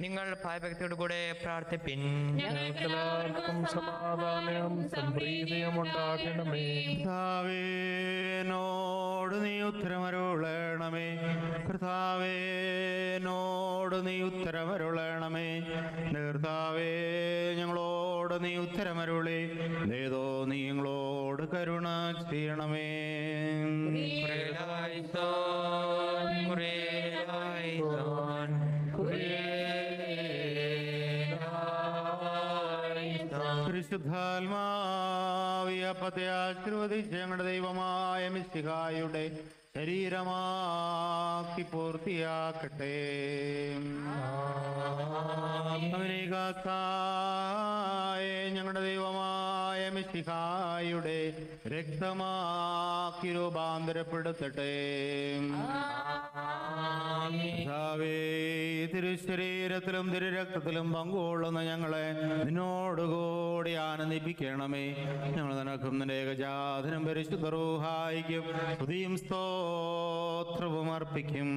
നിങ്ങൾ ഭയഭക്തിയോടു കൂടെ പ്രാർത്ഥിപ്പിൻ. ഞങ്ങൾക്കെല്ലാവർക്കും സമാധാനവും സംപ്രീതിയും ഉണ്ടാകണമേ. കർത്താവേനോട് നീ ഉത്തരമരുളണമേ, കർത്താവേനോട് നീ ഉത്തരമരുളണമേ, കർത്താവേ ഞങ്ങളോട് നീ ഉത്തരമരുളി, ഏതോ നീ ഞങ്ങളോട് കരുണ ചെയ്യണമേ. പരിശുദ്ധാത്മാവിയപ്പത്തെ ആശീർവദിച്ച് ഞങ്ങളുടെ ദൈവമായ മിശിഹായുടെ ശരീരമാക്കി പൂർത്തിയാക്കട്ടെ. ഞങ്ങളുടെ ദൈവമായ മിശിഹായുടെ രക്തമാക്കി രൂപാന്തരപ്പെടുത്തട്ടെ. തിരുശരീരത്തിലും തിരുരക്തത്തിലും പങ്കുകൊള്ളുന്ന ഞങ്ങളെ നിന്നോടുകൂടി ആനന്ദിപ്പിക്കണമേ. ഞങ്ങൾ നിനക്കും നിന്റെ ഏകജാതനും പരിശുദ്ധ റൂഹായിക്കും സ്തുതിയും സ്തോത്രവും അർപ്പിക്കും.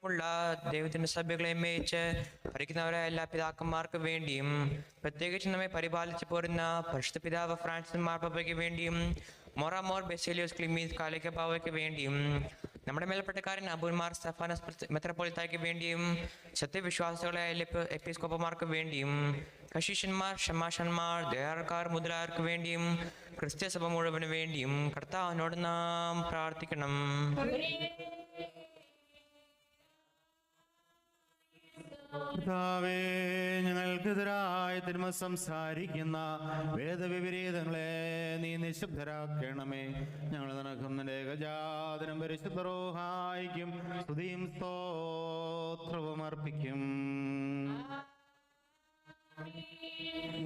ഉള്ള ദൈവത്തിന്റെ സഭകളെ മേയിച്ച് ഭരിക്കുന്നവരായ എല്ലാ പിതാക്കന്മാർക്ക് വേണ്ടിയും പ്രത്യേകിച്ച് നമ്മെ പരിപാലിച്ചു പോരുന്ന പരിശുദ്ധ പിതാവ് ഫ്രാൻസിസ് മാർപ്പാപ്പയ്ക്ക് വേണ്ടിയും മൊറാമോർ ബെസേലിയോസ് ക്ലിമീസ് കാലിക്കപ്പാവയ്ക്ക് വേണ്ടിയും നമ്മുടെ മേൽപ്പെട്ടക്കാരൻ അബൂന്മാർ സ്റ്റെഫാനസ് മെത്രാപ്പൊലീത്തായ്ക്ക് വേണ്ടിയും സത്യവിശ്വാസികളായ എപ്പിസ്കോപ്പമാർക്ക് വേണ്ടിയും കശീഷന്മാർ ഷമാഷന്മാർ ദയാർക്കാർ മുതലായവർക്ക് വേണ്ടിയും ക്രിസ്ത്യ സഭ മുഴുവന് വേണ്ടിയും കർത്താവിനോട് നാം പ്രാർത്ഥിക്കണം. കർത്താവേ, ഞങ്ങൾക്കെതിരായ തിന്മ സംസാരിക്കുന്ന വേദവിപരീതങ്ങളെ നീ നിശബ്ദരാക്കണമേ. ഞങ്ങൾ നിനക്കും നിന്റെ ഏകജാതനും പരിശുദ്ധ റൂഹായിക്കും സ്തുതിയും സ്തോത്രവും അർപ്പിക്കും.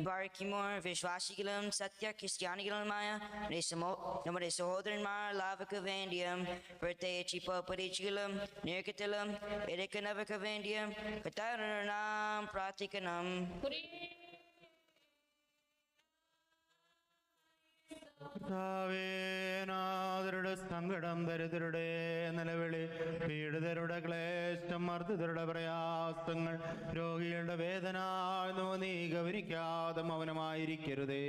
ബാറയ്ക്കുമോർ വിശ്വാസികളും സത്യ ക്രിസ്ത്യാനികളുമായ നമ്മുടെ സഹോദരന്മാർക്ക് വേണ്ടിയും പ്രത്യേകിച്ച് ഇപ്പോൾ പരീക്ഷയിലും ഞെരുക്കത്തിലും ഇരിക്കുന്നവർക്ക് വേണ്ടിയും കർത്താവിനോട് നാം പ്രാർത്ഥിക്കണം. കർത്താവേ, നാഥരുടെ സങ്കടം ദരിദ്രരുടെ നിലവിളി, പീഡിതരുടെ ക്ലേശം, മർദ്ദിതരുടെ പ്രയാസങ്ങൾ, രോഗികളുടെ വേദന എന്നിവ നീ ഗൗനിക്കാതെ മൗനമായിരിക്കരുതേ.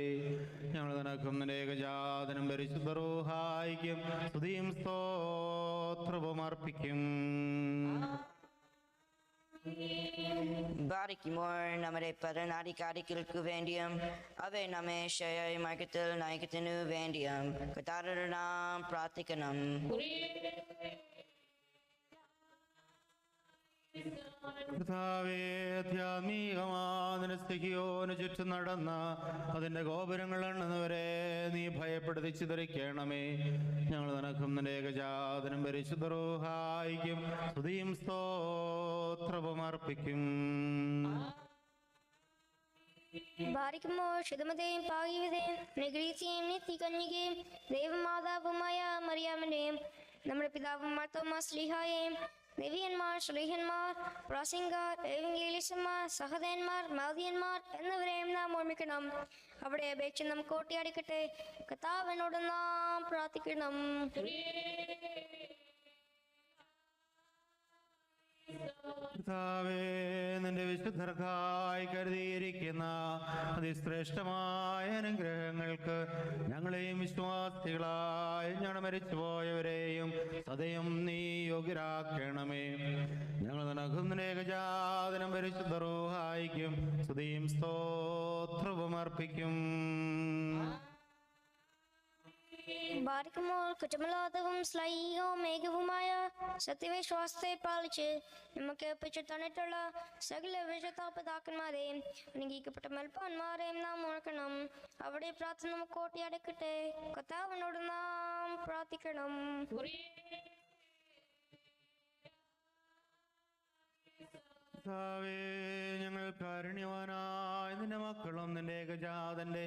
ഞങ്ങൾ നിനക്കും നിന്റെ ഏകജാതനും പരിശുദ്ധ റൂഹായിക്കും സ്തുതിയും സ്തോത്രവും അർപ്പിക്കും. ബാരിക്കുമോർ നമ്മുടെ പരനാധികാരികൾക്ക് വേണ്ടിയും അവയെ നമ്മെ ശയമാർഗത്തിൽ നയിക്കത്തിനു വേണ്ടിയും കർത്താവിനോട് നാം പ്രാർത്ഥിക്കണം. കർത്താവേ, ആധ്യാത്മികമാതിന് സ്ഥിതിയോന് ചുറ്റും നടന്ന അതിന്റെ ഗോപുരങ്ങൾ എണ്ണുന്നവരെ നീ ഭയപ്പെടുത്തി ചിതറിക്കണമേ. ഞങ്ങൾ നിനക്കും നിന്റെ ഏകജാതനും പരിശുദ്ധ റൂഹായിക്കും സ്തുതിയും സ്തോത്രവും അർപ്പിക്കും. ഭാരിക്കുമ്പോൾ ശുദ്ധമതയും പാകിയതയും നിഗ്രഹിക്കുകയും നിത്യകന്യകയും ദൈവമാതാവുമായ മറിയാമിന്റെയും നമ്മുടെ പിതാവും മാർത്തോമാ ശ്ലീഹായെയും ദേവിയന്മാർ, ശ്ലീഹന്മാർ, പ്രാസിംഗാർ, എവങ്കേലിസന്മാർ, സഹോദരന്മാർ, മൗദിയന്മാർ എന്നിവരെയും നാം ഓർമ്മിക്കണം. അവിടെ അപേക്ഷ നാം കോട്ടിയടിക്കട്ടെ. കർത്താവിനോട് നാം പ്രാർത്ഥിക്കണം. കർത്താവേ, നിന്റെ വിശുദ്ധർക്കായി കരുതിയിരിക്കുന്ന അതിശ്രേഷ്ഠമായ അനുഗ്രഹങ്ങൾക്ക് ഞങ്ങളെയും വിശ്വാസികളായി ഞങ്ങൾ മരിച്ചുപോയവരെയും സദയം നീ യോഗ്യരാക്കണമേ. ഞങ്ങൾ നിനക്കും നിന്റെ ഏകജാതനും പരിശുദ്ധ റൂഹായിക്കും സ്തുതിയും സ്തോത്രവും അർപ്പിക്കും. ഭാരിക്കുമ്പോൾ കുറ്റമില്ലാത്തവും ശ്ലൈകവും ഏകവുമായ സത്യവിശ്വാസത്തെ പാലിച്ച് നമുക്ക് ഏൽപ്പിച്ചു തന്നിട്ടുള്ള സകല വിശുദ്ധപിതാക്കന്മാരെയും അനുഗ്രഹിക്കപ്പെട്ട മെൽപ്പാന്മാരെയും നാം ഓർക്കണം. അവിടെ പ്രാർത്ഥന നമുക്ക് കോട്ടിയടക്കട്ടെ. കർത്താവിനോട് നാം പ്രാർത്ഥിക്കണം. കർത്താവേ, ഞങ്ങൾ കാരുണ്യവാനായ നിന്റെ മക്കളും നിന്റെ ഏകജാതന്റെ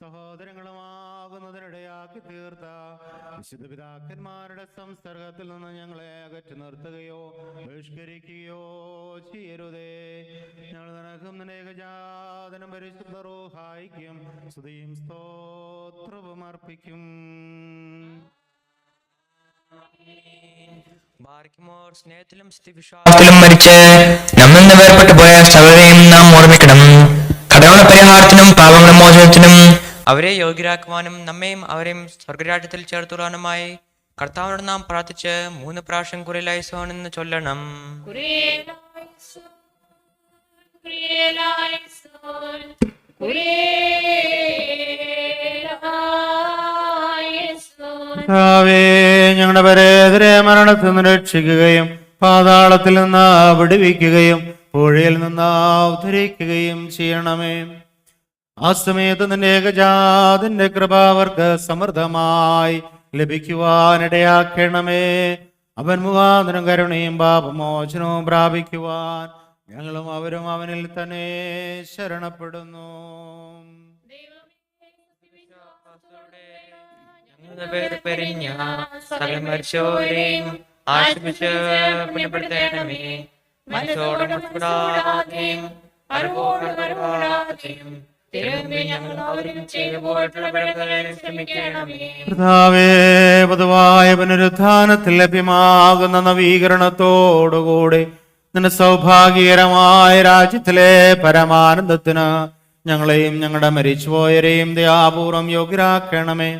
സഹോദരങ്ങളുമാകുന്നതിനിടയാക്കി തീർത്ത വിശുദ്ധ പിതാക്കന്മാരുടെ സംസർഗത്തിൽ നിന്ന് ഞങ്ങളെ അകറ്റി നിർത്തുകയോ ബഹിഷ്കരിക്കുകയോ ചെയ്യരുതേ. ഞങ്ങൾ നിനക്കും നിന്റെ ഏകജാതനും പരിശുദ്ധ റൂഹായിക്കും സ്തുതിയും സ്തോത്രവും അർപ്പിക്കും. ബാരിക്കുമോർ സ്നേഹത്തിലും സ്ഥിതിവിശ്വാസത്തിലും മരിച്ച് നമ്മിൽ നിന്ന് വേർപെട്ടു പോയ സകലരെയും നാം ഓർമ്മിക്കണം. കടങ്ങളുടെ പരിഹാരത്തിനും പാപങ്ങളുടെ മോചനത്തിനും അവരെ യോഗ്യരാക്കുവാനും നമ്മയും അവരെയും സ്വർഗരാജ്യത്തിൽ ചേർത്തുവാനുമായി കർത്താവിനോട് നാം പ്രാർത്ഥിച്ച് 3 പ്രാവശ്യം കുരിയലായിസോൻ എന്ന് ചൊല്ലണം. കർത്താവേ, ഞങ്ങളുടെ പരേതരെ മരണത്തിൽ നിന്ന് രക്ഷിക്കുകയും പാതാളത്തിൽ നിന്ന് വിടുവിക്കുകയും പുഴയിൽ നിന്ന് ഉദ്ധരിക്കുകയും ചെയ്യണമേ. ആ സമയത്ത് നിന്റെ ഏകജാതന്റെ കൃപ അവർക്ക് സമൃദ്ധമായി ലഭിക്കുവാനിടയാക്കണമേ. അവൻ മുഖാന്തരം കരുണയും പാപമോചനവും പ്രാപിക്കുവാൻ ഞങ്ങളും അവരും അവനിൽ തന്നെ ശരണപ്പെടുന്നു. പെരിഞ്ഞ സകല മരിച്ചവരെയും ആശിപ്പിച്ച് പുണ്യപ്പെടുത്തണമേ. മനസ്സോടും കൂടാതെയും അറിവോടും അറിവാതെയും കർത്താവേ, പൊതുവായ പുനരുത്ഥാനത്തിൽ ലഭ്യമാകുന്ന നവീകരണത്തോടുകൂടി നിന്റെ സൗഭാഗ്യകരമായ രാജ്യത്തിലെ പരമാനന്ദത്തിന് ഞങ്ങളെയും ഞങ്ങളുടെ മരിച്ചുപോയരെയും ദയാപൂർവം യോഗ്യരാക്കണമേ.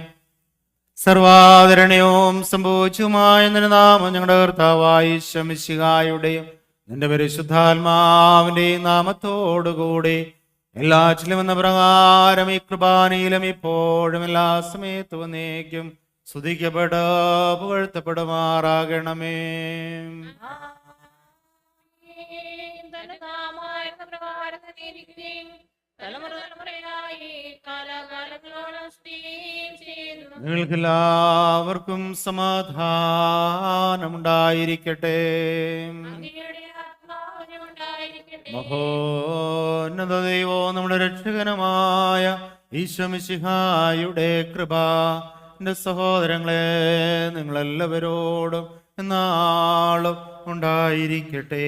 സർവാദരണീയവും സംഭവിച്ചുമായ നിന്റെ നാമം ഞങ്ങളുടെ കർത്താവായ ഈശോ മിശിഹായുടെയും നിന്റെ പരിശുദ്ധാത്മാവിന്റെയും നാമത്തോടുകൂടി എല്ലാറ്റിലും എന്ന പ്രകാരം ഈ കൃപാനയിലും ഇപ്പോഴും എല്ലാ സമയത്തും എന്നേക്കും സ്തുതിക്കപ്പെട്ട് പുകഴ്ത്തപ്പെടുമാറാകണമേ. നിങ്ങൾക്കെല്ലാവർക്കും സമാധാനമുണ്ടായിരിക്കട്ടെ. മഹോന്നത ദൈവവും നമ്മുടെ രക്ഷകനുമായ ഈശോ മിശിഹായുടെ കൃപ എന്റെ സഹോദരങ്ങളെ നിങ്ങളെല്ലാവരോടും എന്നാളും ഉണ്ടായിരിക്കട്ടെ.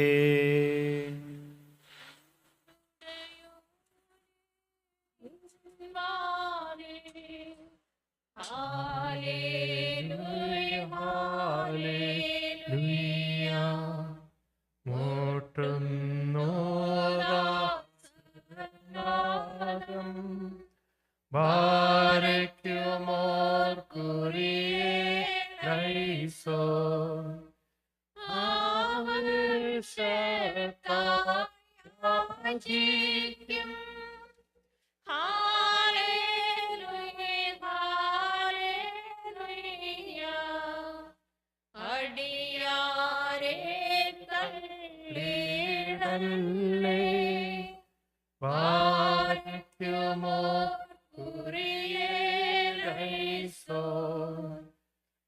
Hallelujah. ബാരയ്ക്കുമോർ കുരിയേലൈസോൻ. ആവശ്യത്തായാചിക്കും. ഹല്ലേലൂയ, ഹല്ലേലൂയ. അടിയാരെ തള്ളിടല്ലേ. ബാരയ്ക്കുമോർ കുരിയേലൈസോൻ.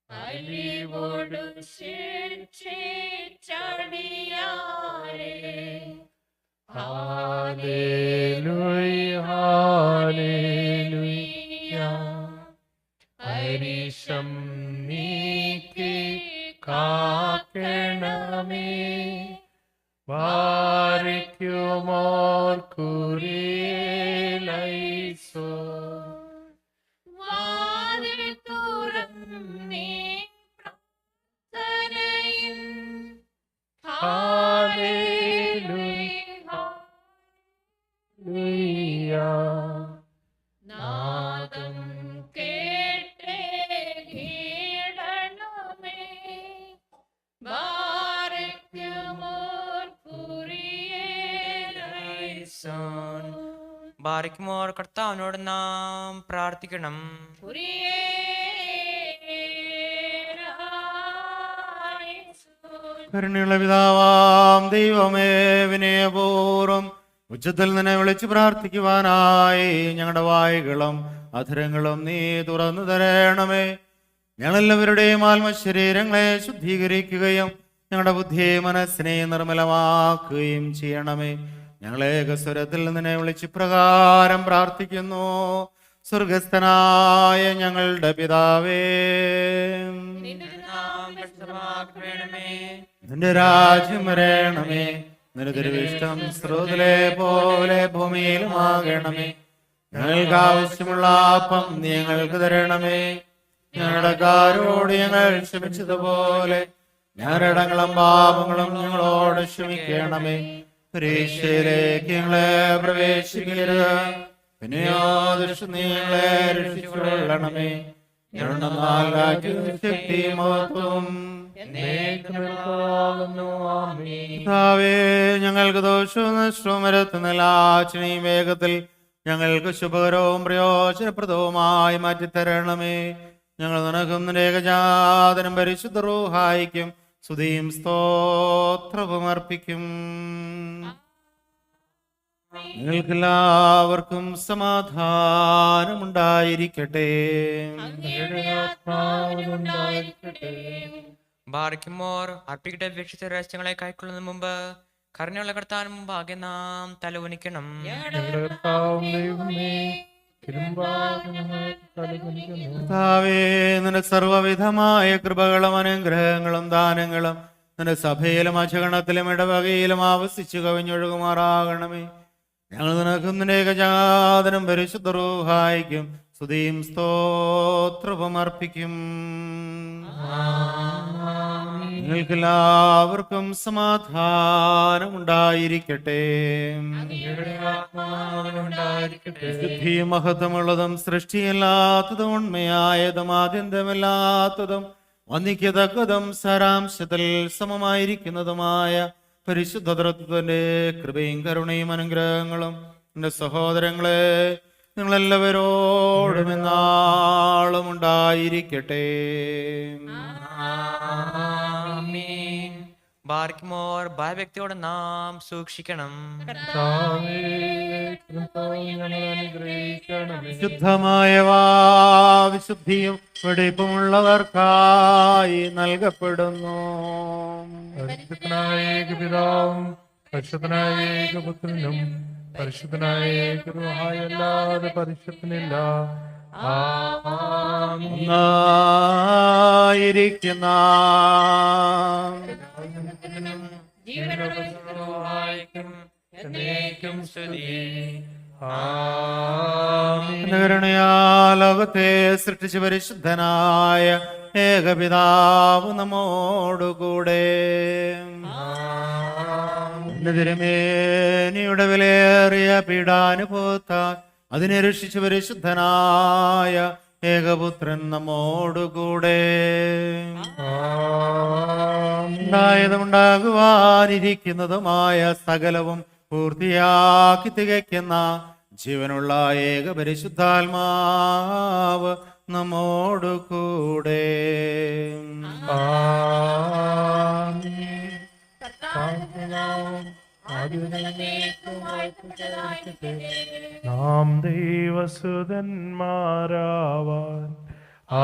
അലിവോടു ശിക്ഷിച്ചടിയാരെ. ഹല്ലേലൂയ, ഹല്ലേലൂയ. അരിശം നീക്കി കാക്കണമേ. ബാരയ്ക്കുമോർ കുരിയേലൈസോൻ. വാതിൽ തുറന്നേ പ്രാർത്ഥനയിൽ. ഹല്ലേലൂയ, ഹല്ലേലൂയ. നാദം കേട്ടേ കീഴണമേ. ബാരയ്ക്കുമോർ കുരിയേലൈസോൻ. ബാരയ്ക്കുമോർ കർത്താവിനോട് നാം പ്രാർത്ഥിക്കണം. കുരിയേലൈസോൻ. കരുണയുള്ള പിതാവാം ദൈവമേ, വിനയപൂർവം ഉച്ചത്തിൽ നിന്നെ വിളിച്ച് പ്രാർത്ഥിക്കുവാനായി ഞങ്ങളുടെ വായുകളും അധരങ്ങളും നീ തുറന്നു തരണമേ. ഞങ്ങളെല്ലാവരുടെയും ആത്മശരീരങ്ങളെ ശുദ്ധീകരിക്കുകയും ഞങ്ങളുടെ ബുദ്ധിയെ മനസ്സിനെ നിർമ്മലമാക്കുകയും ചെയ്യണമേ. ഞങ്ങളെ സ്വരത്തിൽ നിന്നെ വിളിച്ച് പ്രകാരം പ്രാർത്ഥിക്കുന്നു. സ്വർഗസ്ഥനായ ഞങ്ങളുടെ പിതാവേ, നാം പരിശുദ്ധമാക്കണമേ. നിന്റെ രാജ്യം വരണമേ. നിന്റെ തിരുവിഷ്ടം സ്രോതിലെ പോലെ ഭൂമിയിലുമാകണമേ. ഞങ്ങൾക്ക് ആവശ്യമുള്ള അപ്പം നീ ഞങ്ങൾക്ക് തരണമേ. ഞങ്ങളുടെ കാരോട് ഞങ്ങൾ ക്ഷമിച്ചതുപോലെ ഞങ്ങളുടെ പാപങ്ങളും ഞങ്ങളോട് ക്ഷമിക്കണമേ. പരീക്ഷയിലേക്ക് ഞങ്ങളെ പ്രവേശിക്കരുത്, പിന്നെയോ ദുഷ്ടൻ നീ ഞങ്ങളെ രക്ഷിച്ചുകൊള്ളണമേ. ഞങ്ങളുടെ ശക്തി മഹത്വം കർത്താവേ, ഞങ്ങൾക്ക് ദോഷവും നഷ്ടവും വരുത്തുന്നില്ല. ആചനയും വേഗത്തിൽ ഞങ്ങൾക്ക് ശുഭകരവും പ്രയോജനപ്രദവുമായി മാറ്റിത്തരണമേ. ഞങ്ങൾ നിനക്കും നിന്റെ ഏകജാതനും പരിശുദ്ധ റൂഹായിക്കും സ്തുതിയും സ്തോത്രവും അർപ്പിക്കും. നിങ്ങൾക്കെല്ലാവർക്കും സമാധാനമുണ്ടായിരിക്കട്ടെ. ബാരയ്ക്കുമോർ അർപ്പിക്കട്ടെ. വീക്ഷിച്ച രഹസ്യങ്ങളെ കൈക്കൊള്ളുന്ന മുമ്പ് കരുണയുള്ള കർത്താവിന് മുമ്പാകെ നാം തലകുനിക്കണം. കർത്താവേ, നിന്റെ സർവ്വവിധമായ കൃപകളും അനുഗ്രഹങ്ങളും ദാനങ്ങളും നിന്റെ സഭയിലും അജഗണത്തിലും ഇടവകയിലും ആവസിച്ചു കവിഞ്ഞൊഴുകുമാറാകണമേ. ഞങ്ങൾ നിനക്കും നിന്റെ ഏകജാതനും പരിശുദ്ധ റൂഹായിക്കും സ്തുതിയും സ്തോത്രവും അർപ്പിക്കും. നിങ്ങൾക്കെല്ലാവർക്കും സമാധാനമുണ്ടായിരിക്കട്ടെ. ശുദ്ധിയും മഹത്വമുള്ളതും സൃഷ്ടിയല്ലാത്തതും ഉണ്മയായതും ആദ്യന്തമില്ലാത്തതും വന്ദിക്കത്തക്കതും സാരാംശത്തിൽ സമമായിരിക്കുന്നതുമായ പരിശുദ്ധ തൃത്വത്തിന്റെ കൃപയും കരുണയും അനുഗ്രഹങ്ങളും എന്റെ സഹോദരങ്ങളെ നിങ്ങളെല്ലാവരോടും എന്നാളും ഉണ്ടായിരിക്കട്ടെ. ആമീൻ. ബാരയ്ക്കുമോർ ഭയഭക്തിയോടെ നാം സൂക്ഷിക്കണം. ശുദ്ധമായവാ വിശുദ്ധിയും വെടിപ്പുമുള്ളവർക്കായി നൽകപ്പെടുന്നു. പരിശുദ്ധനായ ഏകപിതാവും പരിശുദ്ധനായ ഏകപുത്രനും പരിശുദ്ധനായ ഏകരൂഹായല്ലാതെ പരിശുദ്ധനില്ല. ഒന്നായിരിക്കുന്ന കരുണയാ ലോകത്തെ സൃഷ്ടിച്ച് പരിശുദ്ധനായ ഏകപിതാവ് നമ്മോടുകൂടെ. തിരുമേനിയുടെ വിലയേറിയ പീഡാനുഭവത്താൽ അതിനെ രക്ഷിച്ച പരിശുദ്ധനായ ഏകപുത്രൻ നമ്മോടുകൂടെ. ഉണ്ടാകുവാനിരിക്കുന്നതുമായ സകലവും പൂർത്തിയാക്കി തികയ്ക്കുന്ന ജീവനുള്ള ഏക പരിശുദ്ധാത്മാവ് നമ്മോടുകൂടെ. നാം ദൈവസുതന്മാരാവാൻ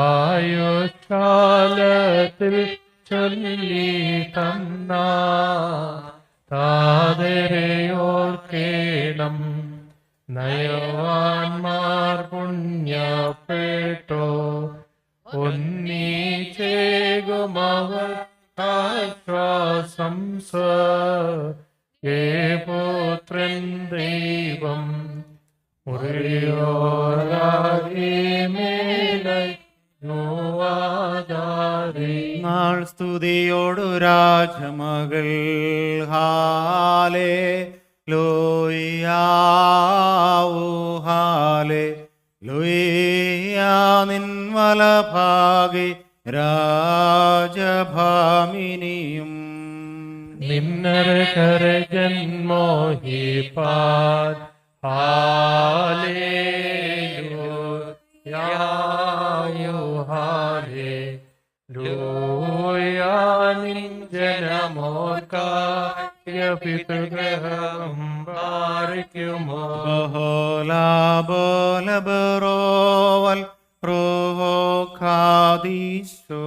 ആയുഷ്കാലത്തിൽ ചൊല്ലി തന്ന താതരയോർക്കേണം. നയവാന്മാർ പുണ്യപ്പെട്ടോ ഒന്നീചേകുമവർ ആശ്വാസം പുത്രൻ ദൈവം നാൾ സ്തുതിയോടു രാജമകൾ ഹാലേ ലോയാവൂ ഹാലേ ലോയാ നിൻ വലഭാഗി രാജഭാമിനിയും നിന്നരകര ജന്മോഹിപ്പാൻ നിൻ ജനമോർക്കാപിതൃഗ്രഹം പാലിക്കുമോ ബഹോലാബോലബറോവൽ റോഹോ ഖാദീശോ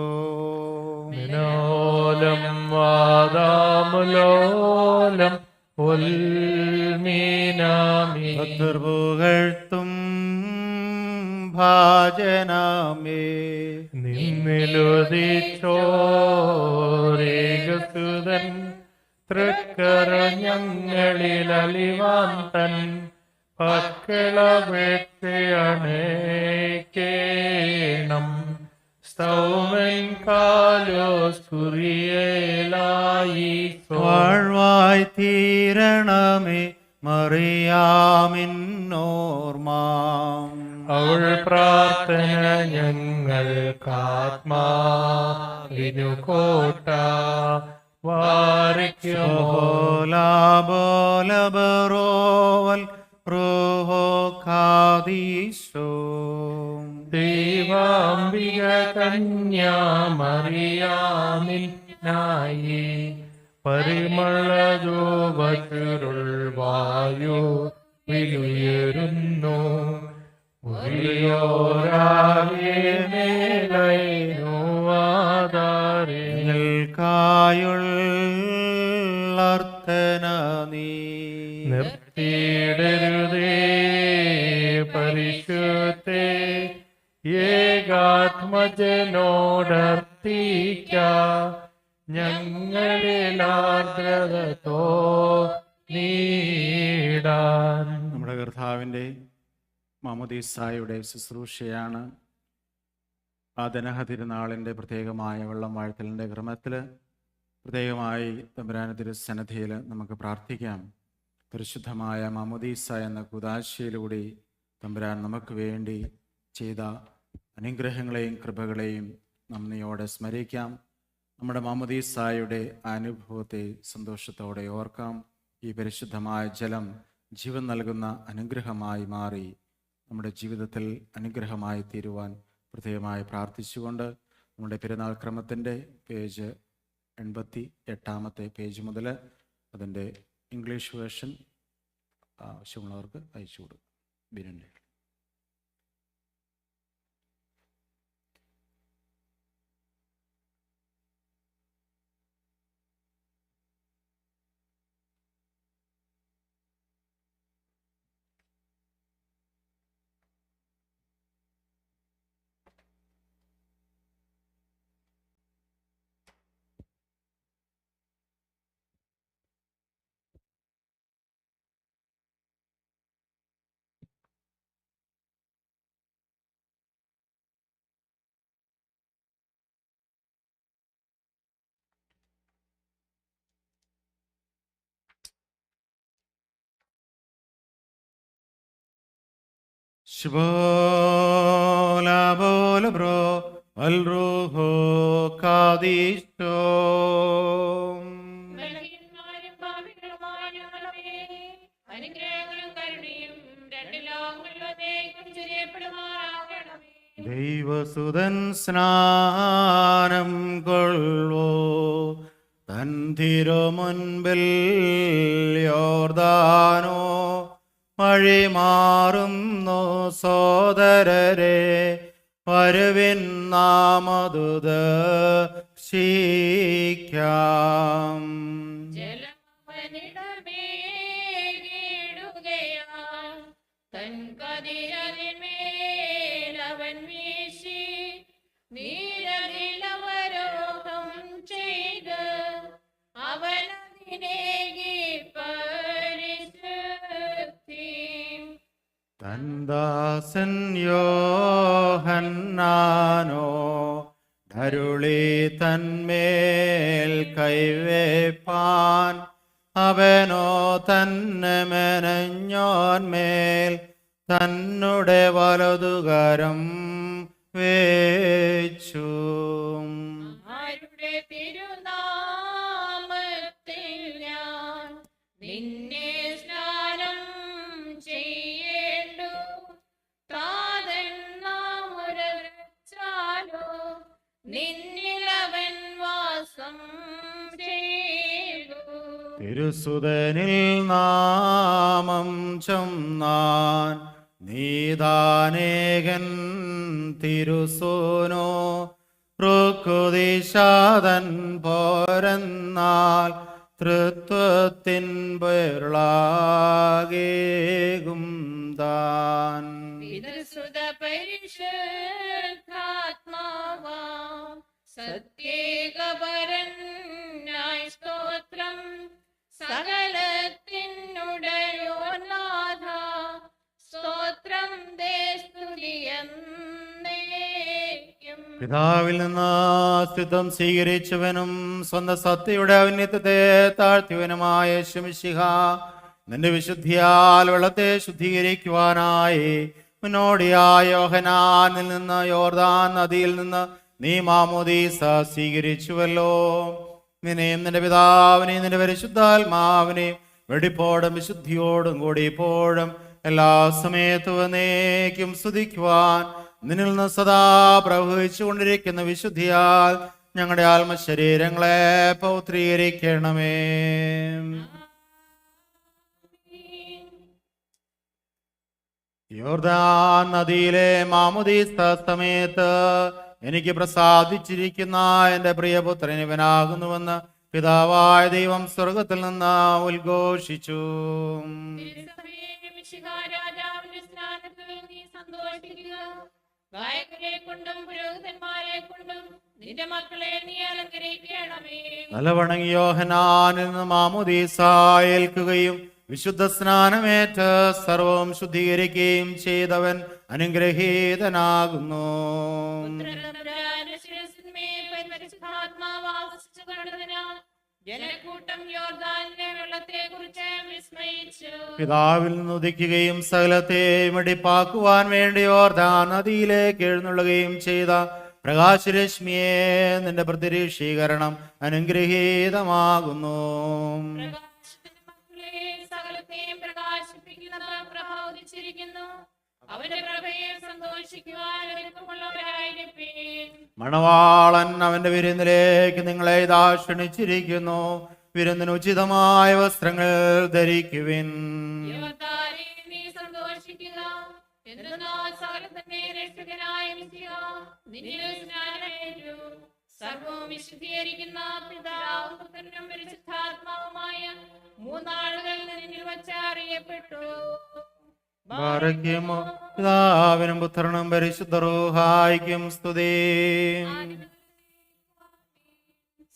മിനോലം വാദാമുലോലം ഉൽമീനാമി പുകഴ്ത്തും ഭാജനമേ നിന്നിലുദിച്ചോരേകസുതൻ തൃക്കര ഞങ്ങളിൽ അലിവാന്തൻ പക്കളപേക്ഷയണേക്കേണം സ്തൗമൻ കാലോസ് കുറിയേലായി വാഴ്വായി തീരണമേ മറിയാമിന്നോർമാം അവൾ പ്രാർത്ഥന ഞങ്ങൾക്കാത്മാവിനു കോട്ട വാരിക്കുമോ ബോലബറോവൽ റോഹോ ഖാദീശോ ദൈവാംബിക കന്യാമറിയാമിനായി പരിമളധൂപച്ചുരുൾ വായു വിലുയരുന്നു നിൽക്കായുള്ളർത്ഥന നീ നിർത്തിയിടരുതേ പരിശുദ്ധേ ഏകാത്മജനോടർത്തിക്ക ഞങ്ങളിലാർദ്രതോ നീടാൻ. നമ്മുടെ കർത്താവിൻ്റെ മാമോദീസായുടെ ശുശ്രൂഷയാണ് ആ ദനഹ തിരുനാളിൻ്റെ പ്രത്യേകമായ വെള്ളം വാഴ്ത്തലിൻ്റെ ക്രമത്തിൽ പ്രത്യേകമായി തമ്പുരാന തിരുസന്നിധിയിൽ നമുക്ക് പ്രാർത്ഥിക്കാം. പരിശുദ്ധമായ മാമോദീസ എന്ന കുദാശയിലൂടെ തമ്പുരാൻ നമുക്ക് വേണ്ടി ചെയ്ത അനുഗ്രഹങ്ങളെയും കൃപകളെയും നന്ദിയോടെ സ്മരിക്കാം. നമ്മുടെ മാമോദീസായുടെ അനുഭവത്തെ സന്തോഷത്തോടെ ഓർക്കാം. ഈ പരിശുദ്ധമായ ജലം ജീവൻ നൽകുന്ന അനുഗ്രഹമായി മാറി നമ്മുടെ ജീവിതത്തിൽ അനുഗ്രഹമായി തീരുവാൻ പ്രത്യേകമായി പ്രാർത്ഥിച്ചുകൊണ്ട് നമ്മുടെ പെരുന്നാൾ ക്രമത്തിൻ്റെ പേജ് 88 പേജ് മുതൽ അതിൻ്റെ ഇംഗ്ലീഷ് വേർഷൻ ആവശ്യമുള്ളവർക്ക് അയച്ചു കൊടുക്കും. ബിരൻ്റെ Shbola bola bro al ruho kadisho. ബലഹീനന്മാരും പാപികളുമായ ഞങ്ങളുടെ മേൽ അനുഗ്രഹങ്ങളും കരുണയും രണ്ട് ലോകങ്ങളിലേക്കും ചൊരിയപ്പെടുമാറാകണമേ. ദൈവസുതൻ സ്നാനം കൊള്ളോ തൻ തിരുമുൻപിൽ യോർദാനോ വഴി മാറുന്നു സോദരരെ വരുവിൻ നാമതുത ശീക്കാം. ജലമവനിടമേകിടുകയാൽ തൻ കതിരതിന്മേലവൻ വീശി നീരതിലവരോഹം ചെയ്ത് അവനതിനേകി പരിശുദ്ധി. തന്ദാസൻ യോഹന്നാനോ ധരുളി തന്മേൽ കൈവേപ്പാൻ അവനോ തന്നെ മെനഞ്ഞോന്മേൽ തന്നുടെ വലതുകരം വേച്ചു. ആരുടെ തിരുനാമത്തിൽ ഞാൻ നിന്നെ സ്നാനം ചെയ്യേണ്ടു താതൻ നാമുരച്ചാലോ നിന്നിലവൻ വാസം ചെയ്തു. തിരുസുതനിൽ നാമം ചൊന്നാൻ നീതാനേകൻ തിരുസൂനോ റുക്കുദിശാതൻ പോരെന്നാൽ തൃത്വത്തിൻ പേരുളാകേകും താൻ. പിതൃസുത പരിശുദ്ധാത്മാവാം സത്യേകപരനായി സ്തോത്രം സകലത്തിനുടയോനാഥ സ്തോത്രം ദേ സ്തുതിയെന്നേക്കും. പിതാവിൽ നിന്ന് അസ്തിത്വം സ്വീകരിച്ചവനും സ്വന്തം സത്യയുടെ ഔന്നത്യത്തെ താഴ്ത്തിയവനുമായ ശമിശിഹ നിന്റെ വിശുദ്ധിയാൽ വെള്ളത്തെ ശുദ്ധീകരിക്കുവാനായി മുന്നോടിയായ യോഹന്നാനിൽ നിന്ന് യോർദാൻ നദിയിൽ നിന്ന് നീ മാമോദീസ സ്വീകരിച്ചുവല്ലോ. നിന്നെയും നിന്റെ പിതാവിനെയും നിന്റെ പരിശുദ്ധാത്മാവിനെയും വെടിപ്പോടും വിശുദ്ധിയോടും കൂടി ഇപ്പോഴും എല്ലാ സമയത്തും എന്നേക്കും സ്തുതിക്കുവാൻ നിന്നിൽ നിന്ന് സദാ പ്രവഹിച്ചുകൊണ്ടിരിക്കുന്ന വിശുദ്ധിയാൽ ഞങ്ങളുടെ ആത്മശരീരങ്ങളെ പൗത്രീകരിക്കണമേ. യോർദാൻ നദിയിലെ മാമോദീസ സമയത്ത് എനിക്ക് പ്രസാദിച്ചിരിക്കുന്ന എന്റെ പ്രിയപുത്രൻ ഇവനാകുന്നുവെന്ന് പിതാവായ ദൈവം സ്വർഗത്തിൽ നിന്ന് ഉദ്ഘോഷിച്ചു. രാജാവിന്റെ സ്നാനത്തിൽ നീ സന്തോഷിക്കുക. ഗായകരെ കൊണ്ടും പുരോഹിതന്മാരെ കൊണ്ടും നിന്റെ മക്കളെ നീ അലങ്കരിക്കണമേ. തലവണങ്ങി യോഹന്നാനിൽ നിന്ന് മാമോദീസ ഏൽക്കുകയും വിശുദ്ധ സ്നാനമേറ്റ് സർവം ശുദ്ധീകരിക്കുകയും ചെയ്തവൻ അനുഗ്രഹീതനാകുന്നു. ജനക്കൂട്ടം യോർദാനിലെ വെള്ളത്തെ കുറിച്ച് വിസ്മയിച്ചു. പിതാവിൽ നിന്ന് ഉദിക്കുകയും സകലത്തെയും വെടിപ്പാക്കുവാൻ വേണ്ടി യോർദാൻ നദിയിലേക്ക് എഴുന്നള്ളുകയും ചെയ്ത പ്രകാശരശ്മിയെ നിന്റെ പ്രതിരീക്ഷീകരണം അനുഗ്രഹീതമാകുന്നു. പ്രകാശത്തിന്റെ മക്കളെ സകലത്തെയും പ്രകാശിപ്പിക്കുന്നത് പ്രബോധിച്ചിരിക്കുന്നു. അവന്റെ പ്രഭയെ സന്തോഷിക്കുവാൻ ഒരുക്കമുള്ളവരായിരിപ്പീൻ. മണവാളൻ അവന്റെ വിരുന്നിലേക്ക് നിങ്ങളെ ഇതാ ക്ഷണിച്ചിരിക്കുന്നു. വിരുന്നിന് ഉചിതമായ വസ്ത്രങ്ങൾ ധരിക്കുവിൻ. യോർദാനേ, നീ സന്തോഷിക്കുക. എന്തെന്നാൽ സകലത്തിന്റെ രക്ഷകനായ മിശിഹ നിന്നിൽ സ്നാനമേറ്റു. സർവ്വവും വിശുദ്ധീകരിക്കുന്ന പിതാവും പുത്രനും പരിശുദ്ധാത്മാവുമായ മൂന്നാളുകൾ നിന്നിൽ വച്ച് അറിയപ്പെട്ടു. ബാരക്കുമോ പിതാവിനും പുത്രനും പരിശുദ്ധ റൂഹായിക്കും സ്തുതി.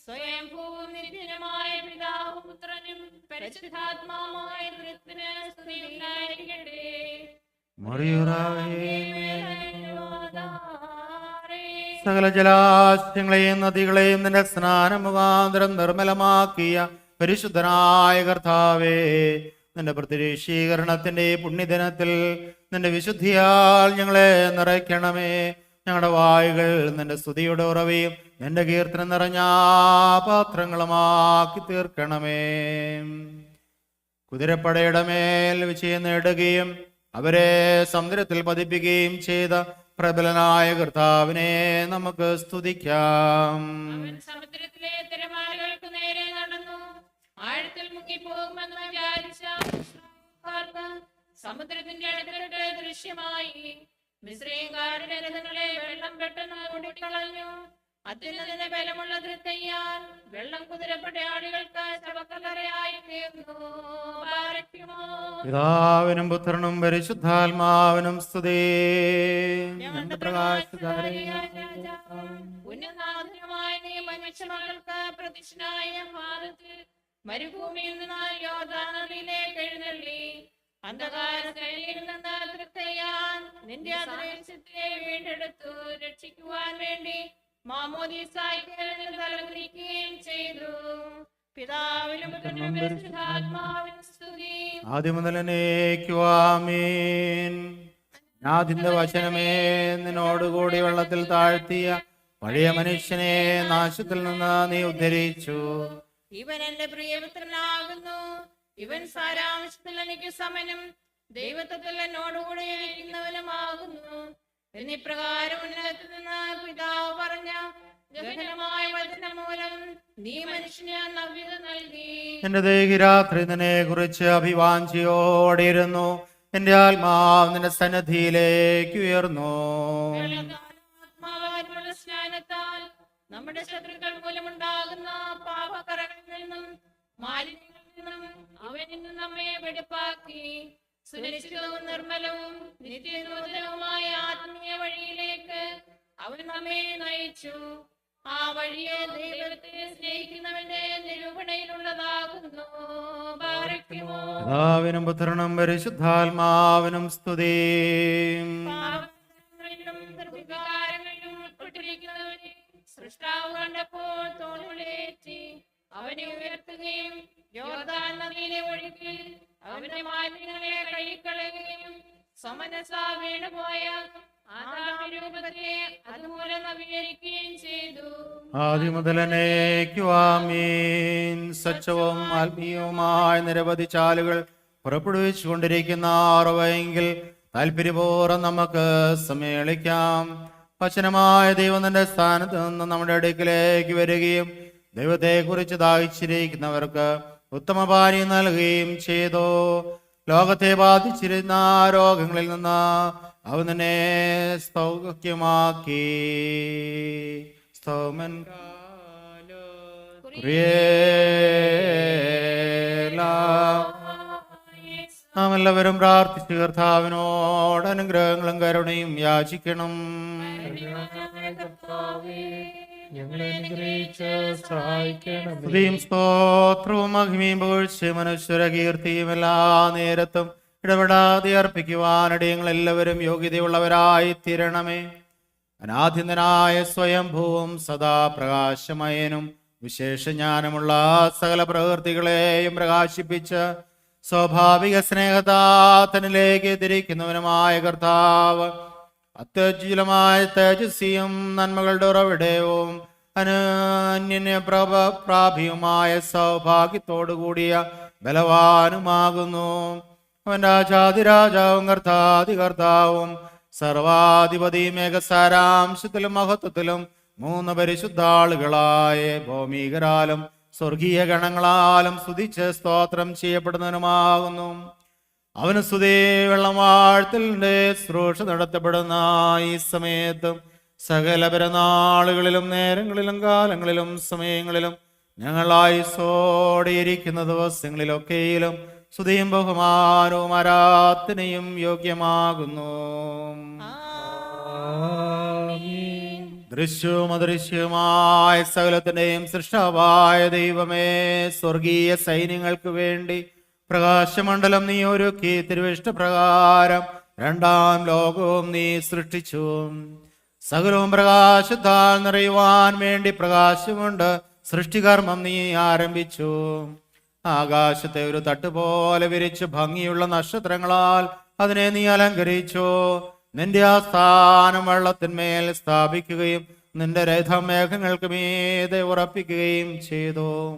സ്വയംഭൂവും നിത്യനുമായ പിതാവും പുത്രനും പരിശുദ്ധാത്മാവുമായ ദൈവത്തിന് സ്തുതി ഉണ്ടായിരിക്കട്ടെ. സകല ജലാശയങ്ങളെയും നദികളെയും നിന്റെ സ്നാന മുഖാന്തരം നിർമ്മലമാക്കിയ പരിശുദ്ധനായ കർത്താവേ, നിന്റെ പ്രതിരീക്ഷീകരണത്തിന്റെ പുണ്യദിനത്തിൽ നിന്റെ വിശുദ്ധിയാൽ ഞങ്ങളെ നിറയ്ക്കണമേ. ഞങ്ങളുടെ വായുകൾ നിന്റെ സ്തുതിയുടെ ഉറവയും നിന്റെ കീർത്തനം നിറഞ്ഞ പാത്രങ്ങളുമാക്കി തീർക്കണമേ. കുതിരപ്പടയുടെ മേൽ വിജയം നേടുകയും അവരെ സമുദ്രത്തിൽ പതിപ്പിക്കുകയും ചെയ്ത പ്രബലനായ കർത്താവിനെ നമുക്ക് സ്തുതിക്കാം. അവൻ സമുദ്രത്തിലെ തിരമാലകൾക്ക് നേരെ നടന്നു. ആഴത്തിൽ മുങ്ങിപ്പോകുമെന്ന് വിചാരിച്ച മിസ്രയീംകാർക്ക് സമുദ്രത്തിന്റെ അടുത്തിട്ട് ദൃശ്യമായി. മിസ്രയീംകാരുടെ രഥങ്ങളെ വെള്ളം പെട്ടെന്ന് ഓടിക്കളഞ്ഞു. അത്യുന്നതിന്റെ ബലമുള്ള തൃക്കയ്യാൽ വെള്ളം കുതിരപ്പടയാളികൾക്ക് ശവക്കല്ലറയായി തീർന്നു. ബാരക്കുമോ. പിതാവിനും പുത്രനും പരിശുദ്ധാത്മാവിനും സ്തുതി. ഞങ്ങളുടെ പ്രകാശധാരയായ രാജാവും ഉന്നതനാഥനുമായ നീ മനുഷ്യമക്കൾക്ക് പ്രത്യക്ഷനായ ഭാരത്തിൽ മരുഭൂമിയിൽ നിന്ന് യോർദാൻ നദിയിലേക്ക് എഴുന്നള്ളി. അന്ധകാര ശൈലിയിൽ നിന്ന് തൃക്കയ്യാൽ നിന്റെ അദൃശ്യത്തെ വീണ്ടെടുത്തു. രക്ഷിക്കുവാൻ വേണ്ടി മാമോദീസായ്ക്ക് തലകുനിക്കുകയും ചെയ്തു. പിതാവിനും പുത്രനും പരിശുദ്ധാത്മാവിനും സ്തുതി. ആദ്യം മുതൽ എന്നേക്കും ആമേൻ. നാഥിന്റെ വചനമേ, നിന്നോടുകൂടി വെള്ളത്തിൽ താഴ്ത്തിയ പഴയ മനുഷ്യനെ നാശത്തിൽ നിന്ന് നീ ഉദ്ധരിച്ചു. ഇവൻ എന്റെ പ്രിയപുത്രനാകുന്നു. ഇവൻ സാരാംശത്തിൽ എനിക്ക് സമനും ദൈവത്വത്തിൽ എന്നോടുകൂടി ഇരിക്കുന്നവനുമാകുന്നു എന്നിപ്രകാരം ഉന്നതത്തിൽ നിന്ന് പിതാവ് പറഞ്ഞ ഗഹനമായ വചനം മൂലം നീ മനുഷ്യന് നവ്യത നൽകി. എന്റെ ദേഹിരാത്രി നിന്നെ കുറിച്ച് അഭിവാഞ്ചിയോടിരുന്നു. എന്റെ ആത്മാവ് നിന്റെ സന്നിധിയിലേക്ക് ഉയർന്നു. ആത്മാവാനുള്ള സ്നാനത്താൽ നമ്മുടെ ശത്രുക്കൾ മൂലമുണ്ടാകുന്ന പാപകറകളിൽ നിന്നും മാലിന്യങ്ങളിൽ നിന്നും അവനിൽ നിന്ന് നമ്മെ വെടിപ്പാക്കി സുരക്ഷിതവും നിർമ്മലവും നിത്യനൂതനവുമായ ആത്മീയ വഴിയിലേക്ക് അവൻ നമ്മെ നയിച്ചു. ആ വഴിയെ ദൈവത്തെ സ്നേഹിക്കുന്നവന്റെ നിരൂപണയിലുള്ളതാകുന്നു. ബാരക്കുമോ. പിതാവിനും പുത്രനും പരിശുദ്ധാത്മാവിനും സ്തുതി. പാപങ്ങളിലും ദുർവികാരങ്ങളിലും ഉൾപ്പെട്ടിരിക്കുന്നവനെ സൃഷ്ടാവ് കണ്ടപ്പോൾ തോളുലേറ്റി അവനെ ഉയർത്തുകയും യോർദാൻ നദിയിലെ ഒഴുക്കിൽ അവന്റെ മാലിന്യങ്ങളെ കഴുകിക്കളയുകയും സമനസ വീണുപോയ ആദാമിരൂപത്തെ അതുമൂലം നവീകരിക്കുകയും ചെയ്തു. ആദ്യം മുതൽ എന്നേക്കും ആമേൻ. സച്ചവും ആത്മീയവുമായ നിരവധി ചാലുകൾ പുറപ്പെടുവിച്ചുകൊണ്ടിരിക്കുന്ന അറിവെങ്കിൽ താല്പര്യപൂർവ്വം നമുക്ക് സമ്മേളിക്കാം. വചനമായ ദൈവം തന്റെ സ്ഥാനത്ത് നിന്ന് നമ്മുടെ അടുക്കിലേക്ക് വരികയും ദൈവത്തെക്കുറിച്ച് ദാഹിച്ചിരിക്കുന്നവർക്ക് ഉത്തമപാനീയം നൽകുകയും ചെയ്തു. ലോകത്തെ ബാധിച്ചിരുന്ന രോഗങ്ങളിൽ നിന്ന് അവൻ തന്നെ സൗഖ്യമാക്കി. സ്തോമൻ നാം എല്ലാവരും പ്രാർത്ഥിച്ച് കർത്താവിനോട് അനുഗ്രഹങ്ങളും കരുണയും യാചിക്കണം. ഞങ്ങളെ അനുഗ്രഹിച്ച് സഹായിക്കണമേ. സ്തുതിയും സ്തോത്രവും മഹിമയും പുകഴ്ചയും മനുഷ്യര കീർത്തിയും എല്ലാ നേരത്തും ഇടപെടാതെ അർപ്പിക്കുവാനിടയങ്ങൾ എല്ലാവരും യോഗ്യതയുള്ളവരായി തീരണമേ. അനാദ്യന്തനായ സ്വയംഭൂവും സദാ പ്രകാശമയനും വിശേഷ ജ്ഞാനമുള്ള സകല പ്രവൃത്തികളെയും പ്രകാശിപ്പിച്ച് സ്വാഭാവിക സ്നേഹതാതനിലേക്ക് തിരിക്കുന്നവനുമായ കർത്താവ് അത്യുജ്വലമായ തേജസ്വിയും നന്മകളുടെ ഉറവിടവും അനന്യ പ്രാപിയുമായ സൗഭാഗ്യത്തോടുകൂടിയ ബലവാനുമാകുന്നു. അവൻ രാജാതിരാജാവും കർത്താതികർത്താവും സർവാധിപതിയും ഏകസാരാംശത്തിലും മഹത്വത്തിലും മൂന്ന് പരിശുദ്ധാളുകളായ ഭൗമികരാലും സ്വർഗീയ ഗണങ്ങളാലും സ്തുതിച്ച് സ്തോത്രം ചെയ്യപ്പെടുന്നവനുമാകുന്നു. അവന് സ്തുതി വെള്ളം വാഴ്ത്തലിന്റെ ശുശ്രൂഷ നടത്തപ്പെടുന്ന ഈ സമയത്തും സകല പെരുന്നാളുകളിലും നേരങ്ങളിലും കാലങ്ങളിലും സമയങ്ങളിലും ഞങ്ങളായുസ്സോടെയിരിക്കുന്ന ദിവസങ്ങളിലൊക്കെയിലും സ്തുതിയും ബഹുമാനവും ആരാധനയും യോഗ്യമാകുന്നു. ദൃശ്യവും അദൃശ്യവുമായ സകലത്തിന്റെയും സൃഷ്ടാവായ ദൈവമേ, സ്വർഗീയ സൈന്യങ്ങൾക്ക് വേണ്ടി പ്രകാശമണ്ഡലം നീ ഒരുക്കി. തിരുവിഷ്ടപ്രകാരം രണ്ടാം ലോകവും നീ സൃഷ്ടിച്ചു. സകലവും പ്രകാശത്താൽ നിറയുവാൻ വേണ്ടി പ്രകാശമുണ്ട് സൃഷ്ടികർമ്മം നീ ആരംഭിച്ചു. ആകാശത്തെ ഒരു തട്ടുപോലെ വിരിച്ച് ഭംഗിയുള്ള നക്ഷത്രങ്ങളാൽ അതിനെ നീ അലങ്കരിച്ചു. നിന്റെ ആസ്ഥാനം വെള്ളത്തിന്മേൽ സ്ഥാപിക്കുകയും നിന്റെ രഥം മേഘങ്ങൾക്ക് മീതെ ഉറപ്പിക്കുകയും ചെയ്തു.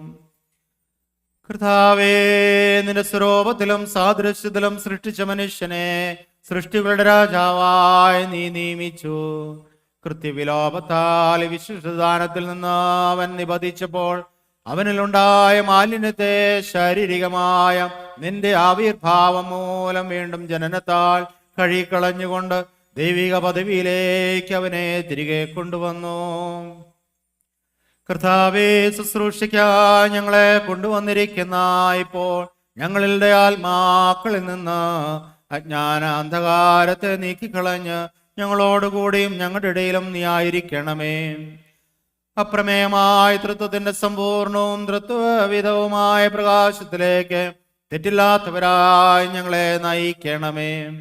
കർത്താവേ, നിന്റെ സ്വരൂപത്തിലും സാദൃശ്യത്തിലും സൃഷ്ടിച്ച മനുഷ്യനെ സൃഷ്ടികളുടെ രാജാവായി നീ നിയമിച്ചു. കൃത്യവിലോപത്താൽ വിശുദ്ധദാനത്തിൽ നിന്ന് അവൻ നിബന്ധിച്ചപ്പോൾ അവനിലുണ്ടായ മാലിന്യത്തെ ശാരീരികമായ നിന്റെ ആവിർഭാവം മൂലം വീണ്ടും ജനനത്താൽ കഴുകിക്കളഞ്ഞുകൊണ്ട് ദൈവിക പദവിയിലേക്ക് അവനെ തിരികെ കൊണ്ടുവന്നു. കർത്താവേ, ശുശ്രൂഷിക്കാൻ ഞങ്ങളെ കൊണ്ടുവന്നിരിക്കുന്ന ഇപ്പോൾ ഞങ്ങളുടെ ആത്മാക്കളിൽ നിന്ന് അജ്ഞാന അന്ധകാരത്തെ നീക്കിക്കളഞ്ഞ് ഞങ്ങളോടുകൂടിയും ഞങ്ങളുടെ ഇടയിലും നീ ആയിരിക്കണമേ. അപ്രമേയമായ തൃത്വത്തിന്റെ സമ്പൂർണവും തൃത്വവിധവുമായ പ്രകാശത്തിലേക്ക് തെറ്റില്ലാത്തവരായി ഞങ്ങളെ നയിക്കണമേ.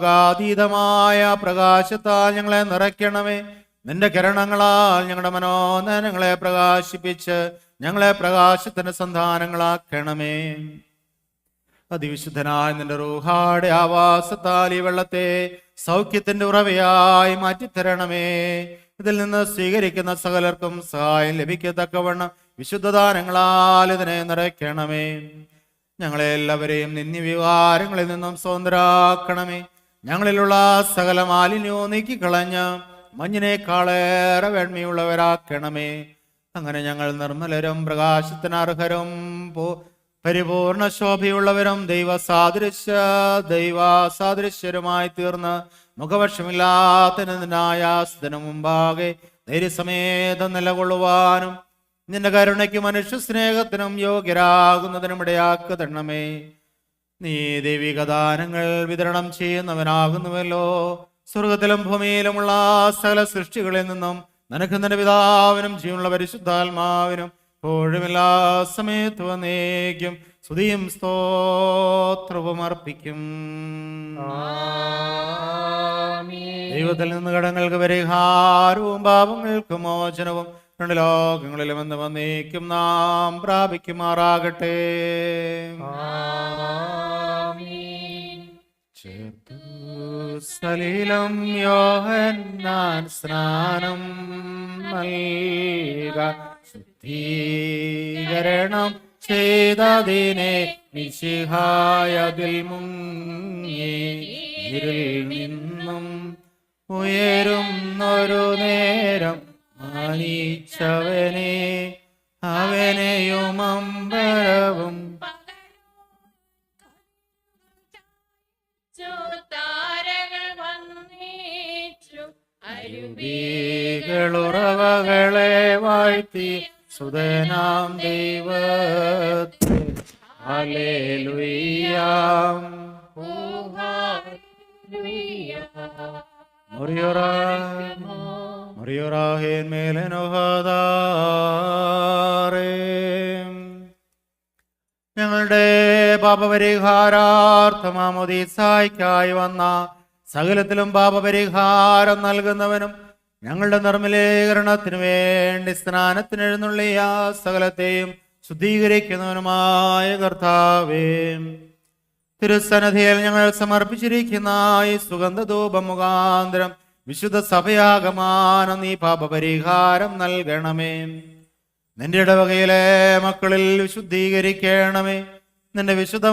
ലോകാതീതമായ പ്രകാശത്താൽ ഞങ്ങളെ നിറയ്ക്കണമേ. നിന്റെ കിരണങ്ങളാൽ ഞങ്ങളുടെ മനോനയനങ്ങളെ പ്രകാശിപ്പിച്ച് ഞങ്ങളെ പ്രകാശത്തിന്റെ സന്താനങ്ങളാക്കണമേ. അതിവിശുദ്ധനായ നിന്റെ റൂഹാടെ ആവാസത്താൽ ഈ വെള്ളത്തെ സൗഖ്യത്തിന്റെ ഉറവയായി മാറ്റിത്തരണമേ. ഇതിൽ നിന്ന് സ്വീകരിക്കുന്ന സകലർക്കും സഹായം ലഭിക്കത്തക്കവണ്ണം വിശുദ്ധദാനങ്ങളാൽ ഇതിനെ നിറയ്ക്കണമേ. ഞങ്ങളെ എല്ലാവരെയും നിന്ദ്യവികാരങ്ങളിൽ നിന്നും സ്വതന്ത്രരാക്കണമേ. ഞങ്ങളിലുള്ള സകല മാലിന്യവും നീക്കിക്കളഞ്ഞ് മഞ്ഞിനേക്കാളേറെ വെണ്മയുള്ളവരാക്കണമേ. അങ്ങനെ ഞങ്ങൾ നിർമ്മലരും പ്രകാശത്തിന് അർഹരും പരിപൂർണ ശോഭയുള്ളവരും ദൈവസാദൃശ്യരുമായി തീർന്ന് മുഖപക്ഷമില്ലാത്തതിനായാസത്തിനു മുമ്പാകെ ധൈര്യസമേതം നിലകൊള്ളുവാനും നിന്റെ കരുണയ്ക്ക് മനുഷ്യ സ്നേഹത്തിനും യോഗ്യരാകുന്നതിനും ഇടയാക്കണമേ. നീ ദൈവിക ദാനങ്ങൾ വിതരണം ചെയ്യുന്നവനാകുന്നുവല്ലോ. സ്വർഗത്തിലും ഭൂമിയിലുമുള്ള സകല സൃഷ്ടികളിൽ നിന്നും നിനക്ക് നിന്റെ പിതാവിനും ജീവനുള്ള പരിശുദ്ധാത്മാവിനും എപ്പോഴുമെല്ലാ സമയത്ത് വന്നേക്കും സ്തുതിയും സ്തോത്രവും അർപ്പിക്കും. ദൈവത്തിൽ നിന്ന് കടങ്ങൾക്ക് പരിഹാരവും പാപങ്ങൾക്ക് മോചനവും രണ്ട് ലോകങ്ങളിലും എന്ന് വന്നേക്കും നാം പ്രാപിക്കുമാറാകട്ടെ. സലീലം യോഹന്നാൻ സ്നാനം നൽക ശുദ്ധീകരണം ചെയ്തതിനെ മിശിഹായതിൽ മുങ്ങിൽ നിന്നും ഉയരുന്നൊരു നേരം മാനിച്ചവനെ അവനെയും അമ്പരവും താരകൾ വന്നേച്ചു അരുവികളുറവകളെ വാഴ്ത്തി സുതനാം ദൈവത്തെ ഹല്ലേലൂയാം മുറിയൊറാഹേൻ മേലനോഹദാരേ. ഞങ്ങളുടെ പാപപരിഹാരാർത്ഥമാമോദീസായ്ക്കായി വന്ന സകലത്തിലും പാപപരിഹാരം നൽകുന്നവനും ഞങ്ങളുടെ നിർമ്മലീകരണത്തിനു വേണ്ടി സ്നാനത്തിന് എഴുന്നള്ളിയ സകലത്തെയും ശുദ്ധീകരിക്കുന്നവനുമായ കർത്താവേ, തിരുസന്നിധിയിൽ ഞങ്ങൾ സമർപ്പിച്ചിരിക്കുന്ന ഈ സുഗന്ധധൂപം മുഖാന്തരം വിശുദ്ധ സഭയാകമാനം നീ പാപപരിഹാരം നൽകണമേ. നിന്റെ ഇടവകയിലെ മക്കളിൽ വിശുദ്ധീകരിക്കണമേ. നിന്റെ വിശുദ്ധ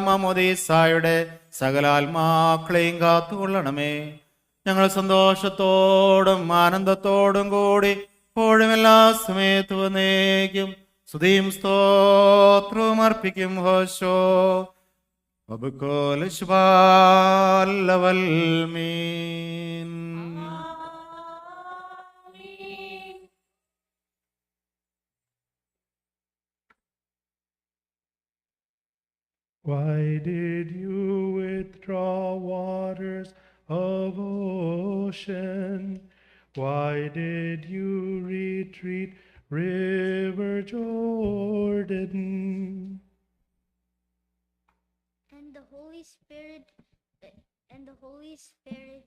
മാമോദീസായുടെ സകല ആത്മാക്കളെയും കാത്തുകൊള്ളണമേ. ഞങ്ങൾ സന്തോഷത്തോടും ആനന്ദത്തോടും കൂടി എപ്പോഴും എല്ലാ സമയത്തും വന്നേക്കും സ്തുതിയും സ്തോത്രവും അർപ്പിക്കും. ഹോശോ വൽമീൻ. Why did you withdraw waters of ocean? Why did you retreat, River Jordan? And the Holy Spirit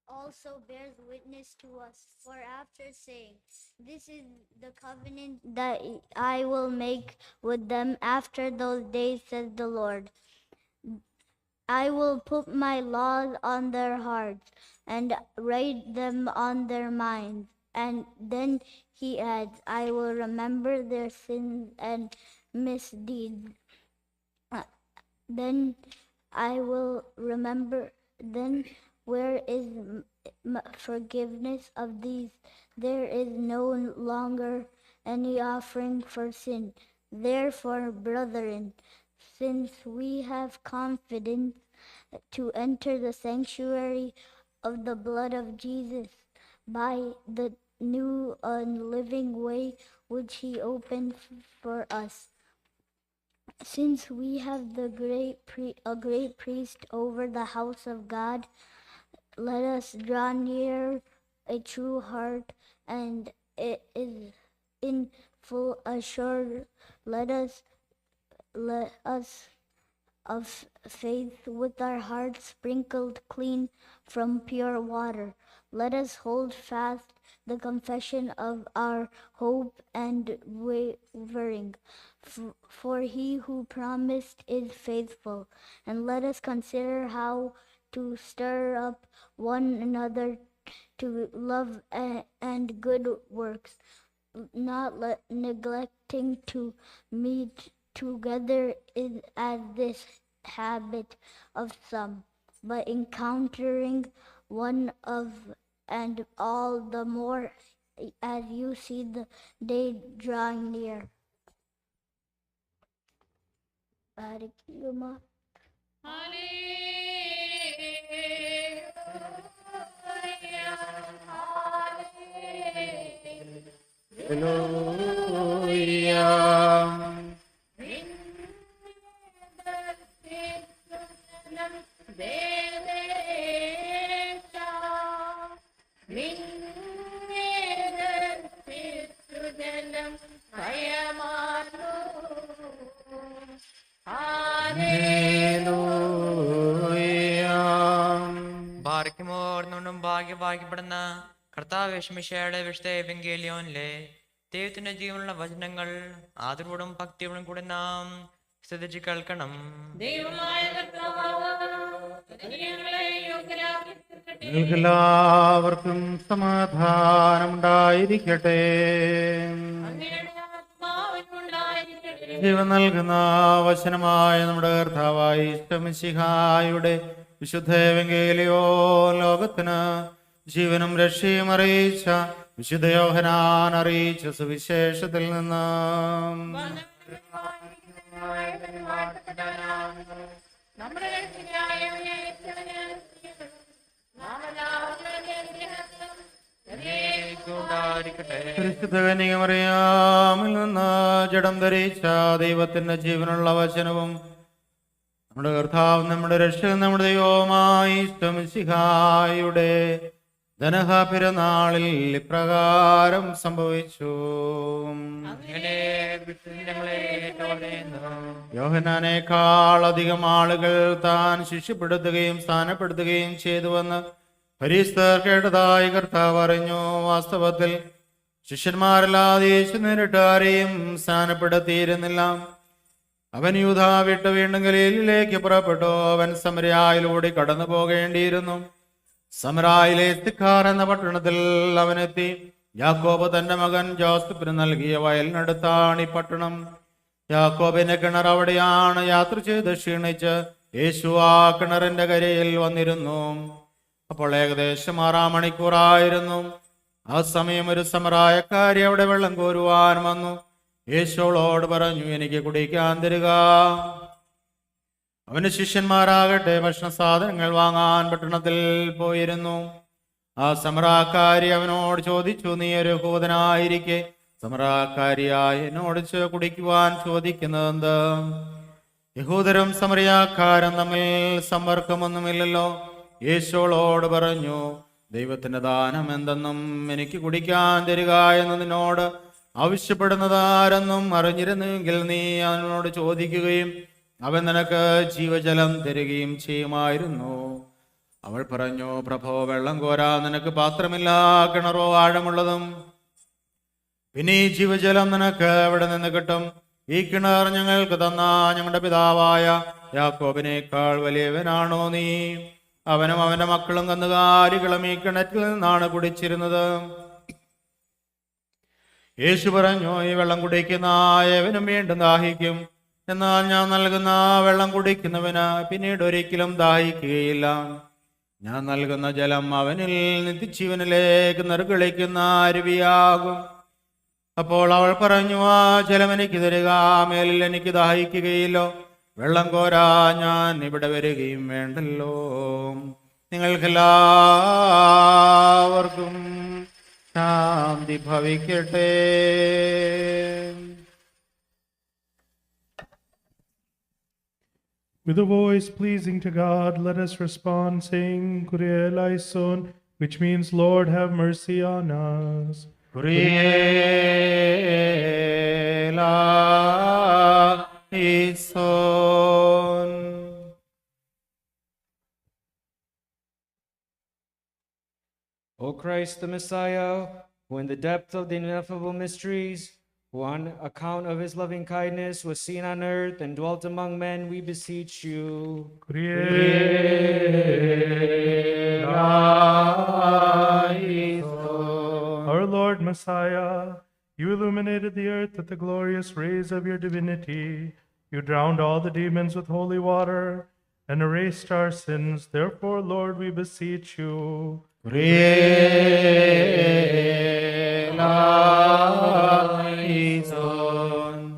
also bears witness to us. For after saying, "This is the covenant that I will make with them after those days," says the Lord, "I will put my laws on their hearts and write them on their minds." And then he adds, "I will remember their sins and misdeeds. Then I will remember. Then where is forgiveness of these? There is no longer any offering for sin. Therefore, brethren, since we have confidence to enter the sanctuary of the blood of Jesus by the new and living way which he opened for us, since we have a great priest over the house of God, let us draw near a true heart and it is in full assured. Let us of faith with our hearts sprinkled clean from pure water. Let us hold fast the confession of our hope and wavering. For he who promised is faithful. And let us consider how to stir up one another to love and good works, not neglecting to meet together as this habit of some, but encountering one of and all the more as you see the day drawing near. Barikuma. ഭാഗ്യമോർന്നുകൊണ്ടും ഭാഗ്യപ്പെടുന്ന കർത്താവ് യേശുമിശിഹായുടെ വിശുദ്ധ എവങ്കേലിയോനിലെ ദൈവത്തിന്റെ ജീവനുള്ള വചനങ്ങൾ ആദരവോടും ഭക്തിയോടും കൂടി നാം ശ്രദ്ധിച്ച് കേൾക്കണം. ദൈവമായ കർത്താവ് ഞങ്ങളെ യോഗ്യരാക്കി തീർക്കട്ടെ. നിങ്ങൾക്കെല്ലാവർക്കും സമാധാനം ഉണ്ടായിരിക്കട്ടെ. അങ്ങയുടെ ആത്മാവിനുണ്ടായിരിക്കട്ടെ. ജീവൻ നൽകുന്ന വചനമായ നമ്മുടെ കർത്താവായ ഈശോമിശിഹായുടെ വിശുദ്ധ എവങ്കേലിയോൻ ലോകത്തിന് ജീവനും രക്ഷയും അറിയിച്ച വിശുദ്ധ യോഹന്നാൻ അറിയിച്ച സുവിശേഷത്തിൽ നിന്ന് നമ്മുടെ രക്ഷകനായവനെ പരിശുദ്ധ കന്യകമറിയാമിൽ നിന്ന് ജഡം ധരിച്ച ദൈവത്തിന്റെ ജീവനുള്ള വചനവും നമ്മുടെ കർത്താവ് നമ്മുടെ രക്ഷകൻ നമ്മുടെ ദൈവവുമായി ഈശോമിശിഹായുടെ ധനഹ പെരുന്നാളിൽ ഇപ്രകാരം സംഭവിച്ചു. യോഹന്നാനേക്കാൾ അധികം ആളുകൾ താൻ ശിഷ്യപ്പെടുത്തുകയും സ്ഥാനപ്പെടുത്തുകയും ചെയ്തുവെന്ന് ഫരീസ്തർ കേട്ടതായി കർത്താവ് അറിഞ്ഞു. വാസ്തവത്തിൽ ശിഷ്യന്മാരല്ലാതെ യേശു നേരിട്ട് ആരെയും സ്ഥാനപ്പെടുത്തിയിരുന്നില്ല. അവൻ യൂദാ വിട്ട് വീണ്ടും ഗലീലിലേക്ക് പുറപ്പെട്ടു. അവൻ സമരയിലൂടെ കടന്നു പോകേണ്ടിയിരുന്നു. സമരായിലെ സിഖാർ എന്ന പട്ടണത്തിൽ അവനെത്തി. യാക്കോബ് തന്റെ മകൻ ജോസഫിന് നൽകിയ വയലിനടുത്താണ് ഈ പട്ടണം. യാക്കോബിന്റെ കിണർ അവിടെയാണ്. യാത്ര ചെയ്ത് ക്ഷീണിച്ച് യേശു ആ കിണറിന്റെ കരയിൽ വന്നിരുന്നു. അപ്പോൾ ഏകദേശം 6 മണിക്കൂറായിരുന്നു. ആ സമയം ഒരു സമറായക്കാരി അവിടെ വെള്ളം കോരുവാൻ വന്നു. യേശുവോട് പറഞ്ഞു, എനിക്ക് കുടിക്കാൻ തരിക. അവന്റെ ശിഷ്യന്മാരാകട്ടെ ഭക്ഷണ സാധനങ്ങൾ വാങ്ങാൻ പട്ടണത്തിൽ പോയിരുന്നു. ആ സമറാക്കാരി അവനോട് ചോദിച്ചു, നീ ഒരു യഹൂദനായിരിക്കെ സമറാക്കാരിയായ എന്നോട് കുടിക്കുവാൻ ചോദിക്കുന്നതെന്ത്? യഹൂദരും സമറിയാക്കാരും തമ്മിൽ സമ്പർക്കമൊന്നുമില്ലല്ലോ. യേശുവോട് പറഞ്ഞു, ദൈവത്തിന്റെ ദാനം എന്തെന്നും എനിക്ക് കുടിക്കാൻ തരിക എന്ന് നിന്നോട് ആവശ്യപ്പെടുന്നത് ആരെന്നും അറിഞ്ഞിരുന്നെങ്കിൽ നീ അവനോട് ചോദിക്കുകയും അവൻ നിനക്ക് ജീവജലം തരികയും ചെയ്യുമായിരുന്നു. അവൾ പറഞ്ഞു, പ്രഭോ, വെള്ളം കോരാ നിനക്ക് പാത്രമില്ല, കിണറോ ആഴമുള്ളതും. പിന്നെ ഈ ജീവജലം നിനക്ക് എവിടെ നിന്ന് കിട്ടും? ഈ കിണർ ഞങ്ങൾക്ക് തന്ന ഞങ്ങളുടെ പിതാവായ യാക്കോബിനേക്കാൾ വലിയവനാണോ നീ? അവനും അവന്റെ മക്കളും കന്നുകാലികളും ഈ കിണറ്റിൽ നിന്നാണ് കുടിച്ചിരുന്നത്. യേശു പറഞ്ഞു, ഈ വെള്ളം കുടിക്കുന്ന ഏവനും വീണ്ടും ദാഹിക്കും. എന്നാൽ ഞാൻ നൽകുന്ന വെള്ളം കുടിക്കുന്നവന് പിന്നീട് ഒരിക്കലും ദാഹിക്കുകയില്ല. ഞാൻ നൽകുന്ന ജലം അവനിൽ നിത്യജീവനിലേക്ക് നിർഗളിക്കുന്ന അരുവിയാകും. അപ്പോൾ അവൾ പറഞ്ഞു, ആ ജലം എനിക്ക് തരിക, മേലിൽ എനിക്ക് ദാഹിക്കുകയില്ലോ. വെള്ളം കോരാ ഞാൻ ഇവിടെ വരികയും വേണ്ടല്ലോ. നിങ്ങൾക്കെല്ലാവർക്കും ശാന്തി ഭവിക്കട്ടെ. With a voice pleasing to God, let us respond, saying, Kyrie eleison, which means, Lord, have mercy on us. Eleison. O Christ the Messiah, who in the depth of the ineffable mysteries, who on account of his loving kindness was seen on earth and dwelt among men, we beseech you. Our Lord Messiah, you illuminated the earth with the glorious rays of your divinity. You drowned all the demons with holy water and erased our sins. Therefore, Lord, we beseech you.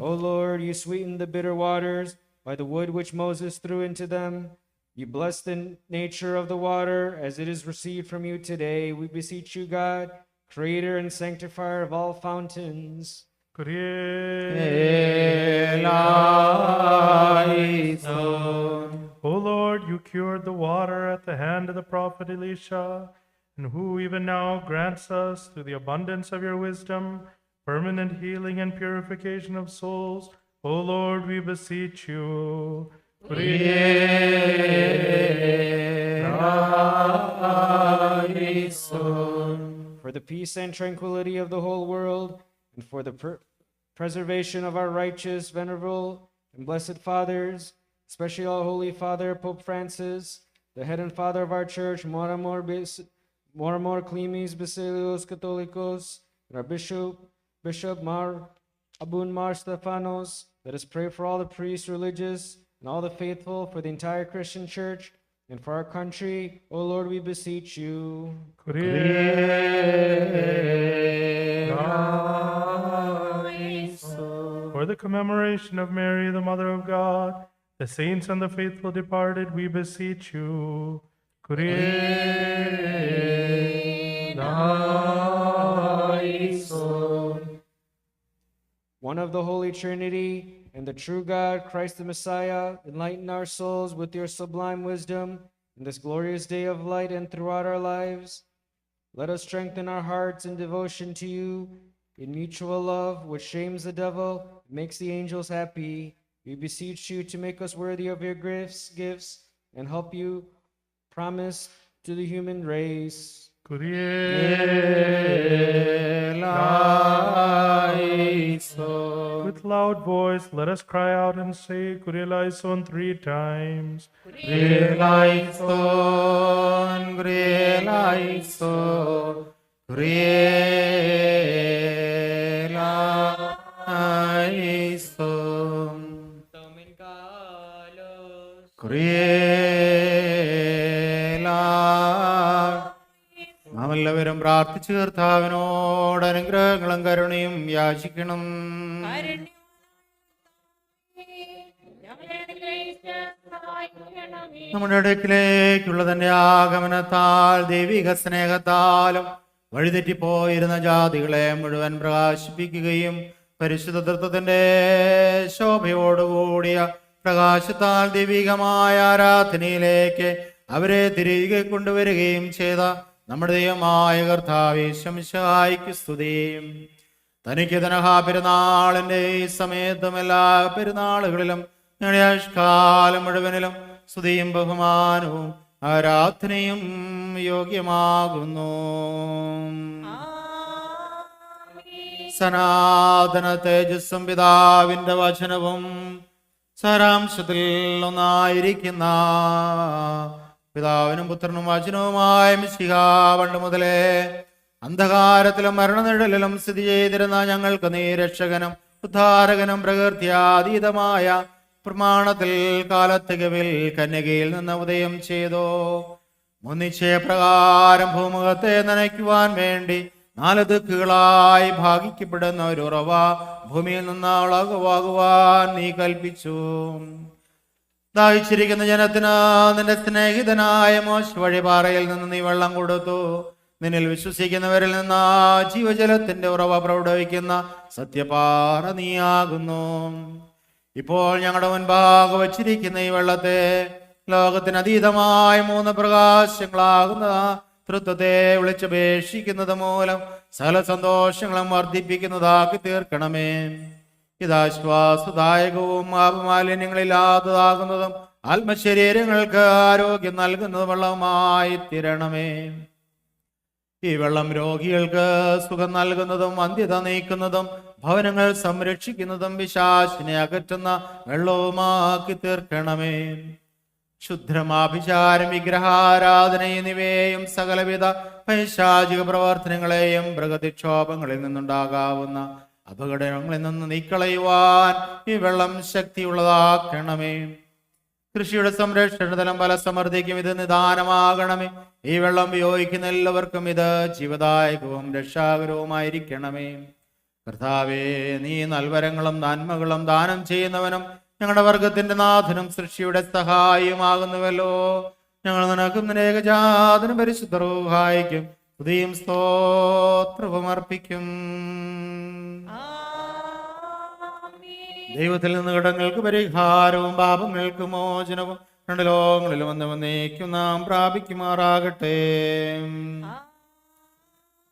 O Lord, you sweetened the bitter waters by the wood which Moses threw into them. You bless the nature of the water as it is received from you today. We beseech you, God, creator and sanctifier of all fountains. O Lord, you cured the water at the hand of the prophet Elisha, and who even now grants us, through the abundance of your wisdom, permanent healing and purification of souls. O Lord, we beseech you. For the peace and tranquility of the whole world, and for the preservation of our righteous, venerable, and blessed fathers, especially our Holy Father, Pope Francis, the head and father of our church, Moramor Clemes Basilios Catholicos, and our Bishop Mar Abun Mar Stephanos. Let us pray for all the priests, religious, and all the faithful, for the entire Christian church, and for our country. O Lord, we beseech you. For the commemoration of Mary, the Mother of God, the saints and the faithful departed, we beseech you. One of the Holy Trinity and the true God, Christ the Messiah, enlighten our souls with your sublime wisdom in this glorious day of light and throughout our lives. Let us strengthen our hearts in devotion to you, in mutual love, which shames the devil, makes the angels happy. We beseech you to make us worthy of your gifts, and help you promise to the human race. With loud voice, let us cry out and say, Kyrie eleison 3 times. നാം എല്ലാവരും പ്രാർത്ഥിച്ചു കർത്താവിനോട് അനുഗ്രഹങ്ങളും കരുണയും യാചിക്കണം. ഞങ്ങളെ അനുഗ്രഹിച്ച് സഹായിക്കണമേ. നമ്മുടെ അടുക്കിലേക്കുള്ള തന്റെ ആഗമനത്താൽ ദൈവിക സ്നേഹത്താലും വഴിതെറ്റിപ്പോയിരുന്ന ജാതികളെ മുഴുവൻ പ്രകാശിപ്പിക്കുകയും പരിശുദ്ധ തൃത്വത്തിന്റെ ശോഭയോടുകൂടിയ പ്രകാശത്താൽ ദൈവികമായ ആരാധനയിലേക്ക് അവരെ തിരികെ കൊണ്ടുവരികയും ചെയ്ത നമ്മുടെ ദൈവമായ കർത്താവേ ശംശായിക്ക് സ്തുതിയും. തനിക്ക് തനഹാ പെരുന്നാളിന്റെ ഈ സമയത്തും എല്ലാ പെരുന്നാളുകളിലും ഞങ്ങളുടെ ആയുഷ്കാലം മുഴുവനിലും സ്തുതിയും ബഹുമാനവും ആരാധനയും യോഗ്യമാകുന്നു. സനാതന തേജസ്സും പിതാവിന്റെ വചനവും സാരാംശത്തിൽ ഒന്നായിരിക്കുന്ന പിതാവിനും പുത്രനും വചനവുമായ മിശിഹാ പണ്ട് മുതലേ അന്ധകാരത്തിലും മരണനിഴലിലും സ്ഥിതി ചെയ്തിരുന്ന ഞങ്ങൾക്ക് നീ രക്ഷകനും ഉദ്ധാരകനും പ്രകൃത്യാതീതമായ പ്രമാണത്തിൽ കാലത്തികവിൽ കന്യകയിൽ നിന്ന് ഉദയം ചെയ്തു. മുൻനിശ്ചയപ്രകാരം ഭൂമുഖത്തെ നനയ്ക്കുവാൻ വേണ്ടി 4 ദിക്കുകളായി ഭാഗിക്കപ്പെടുന്ന ഒരു ഉറവ ഭൂമിയിൽ നിന്ന് അളകുവാകുവാൻ നീ കൽപ്പിച്ചു. ദാഹിച്ചിരിക്കുന്ന ജനത്തിന് നിന്റെ സ്നേഹിതനായ മോശ വഴിപാറയിൽ നിന്ന് നീ വെള്ളം കൊടുത്തു. നിന്നിൽ വിശ്വസിക്കുന്നവരിൽ നിന്ന് ജീവജലത്തിന്റെ ഉറവ പ്രൗഢവിക്കുന്ന സത്യപാറ നീയാകുന്നു. ഇപ്പോൾ ഞങ്ങളുടെ മുൻപാകെ വച്ചിരിക്കുന്ന ഈ വെള്ളത്തെ ലോകത്തിന് അതീതമായ 3 പ്രകാശങ്ങളാകുന്ന തൃത്വത്തെ വിളിച്ചപേക്ഷിക്കുന്നത് മൂലം സകല സന്തോഷങ്ങളും വർദ്ധിപ്പിക്കുന്നതാക്കി തീർക്കണമേ. ഇതാശ്വാസദായകവും പാപമാലിന്യങ്ങളില്ലാത്തതാകുന്നതും ആത്മശരീരങ്ങൾക്ക് ആരോഗ്യം നൽകുന്നതും വെള്ളവുമായി തീരണമേ. ഈ വെള്ളം രോഗികൾക്ക് സുഖം നൽകുന്നതും അന്ധ്യത നീക്കുന്നതും ഭവനങ്ങൾ സംരക്ഷിക്കുന്നതും പിശാചിനെ അകറ്റുന്ന വെള്ളവുമാക്കി തീർക്കണമേ. ക്ഷുദ്രമാഭിചാരം, വിഗ്രഹാരാധന എന്നിവയെയും സകലവിധ പൈശാചിക പ്രവർത്തനങ്ങളെയും പ്രകൃതിക്ഷോഭങ്ങളിൽ നിന്നുണ്ടാകാവുന്ന അപകടങ്ങളിൽ നിന്ന് നീക്കളയുവാൻ ഈ വെള്ളം ശക്തിയുള്ളതാക്കണമേ. കൃഷിയുടെ സംരക്ഷണതലം പല സമൃദ്ധിക്കും ഇത് നിദാനമാകണമേ. ഈ വെള്ളം ഉപയോഗിക്കുന്ന എല്ലാവർക്കും ഇത് ജീവദായകവും രക്ഷാകരവുമായിരിക്കണമേ. കർത്താവേ, നീ നൽവരങ്ങളും നന്മകളും ദാനം ചെയ്യുന്നവനും ഞങ്ങളുടെ വർഗത്തിന്റെ നാഥനും സൃഷ്ടിയുടെ സഹായിയുമാകുന്നുവല്ലോ. ഞങ്ങൾ നിനക്കും നിന്റെ ഏകജാതനും പരിശുദ്ധ റൂഹായിക്കും സ്തുതിയും സ്തോത്രവും അർപ്പിക്കും. ദൈവത്തിൽ നിന്ന് കടങ്ങൾക്ക് പരിഹാരവും പാപങ്ങൾക്ക് മോചനവും 2 ലോകങ്ങളിലും വന്നേക്കും നാം പ്രാപിക്കുമാറാകട്ടെ.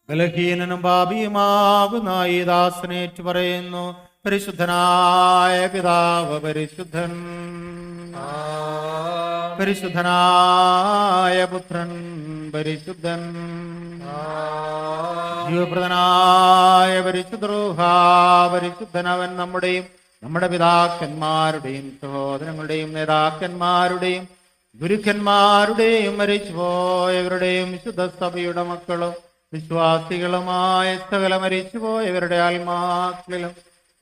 ബലഹീനനും പാപിയുമാകുന്ന ഈ ദാസനേറ്റു പറയുന്നു, പരിശുദ്ധനായ പിതാവ് പരിശുദ്ധൻ, പരിശുദ്ധനായ പുത്രൻ പരിശുദ്ധൻ, ജീവപ്രദനായ പരിശുദ്ധ റൂഹാ പരിശുദ്ധൻ. അവൻ നമ്മുടെ പിതാക്കന്മാരുടെയും സഹോദരങ്ങളുടെയും നേതാക്കന്മാരുടെയും ഗുരുക്കന്മാരുടെയും മരിച്ചുപോയവരുടെയും വിശുദ്ധ സഭയുടെ മക്കളും വിശ്വാസികളുമായ സകല മരിച്ചുപോയവരുടെ ആത്മാക്കളിലും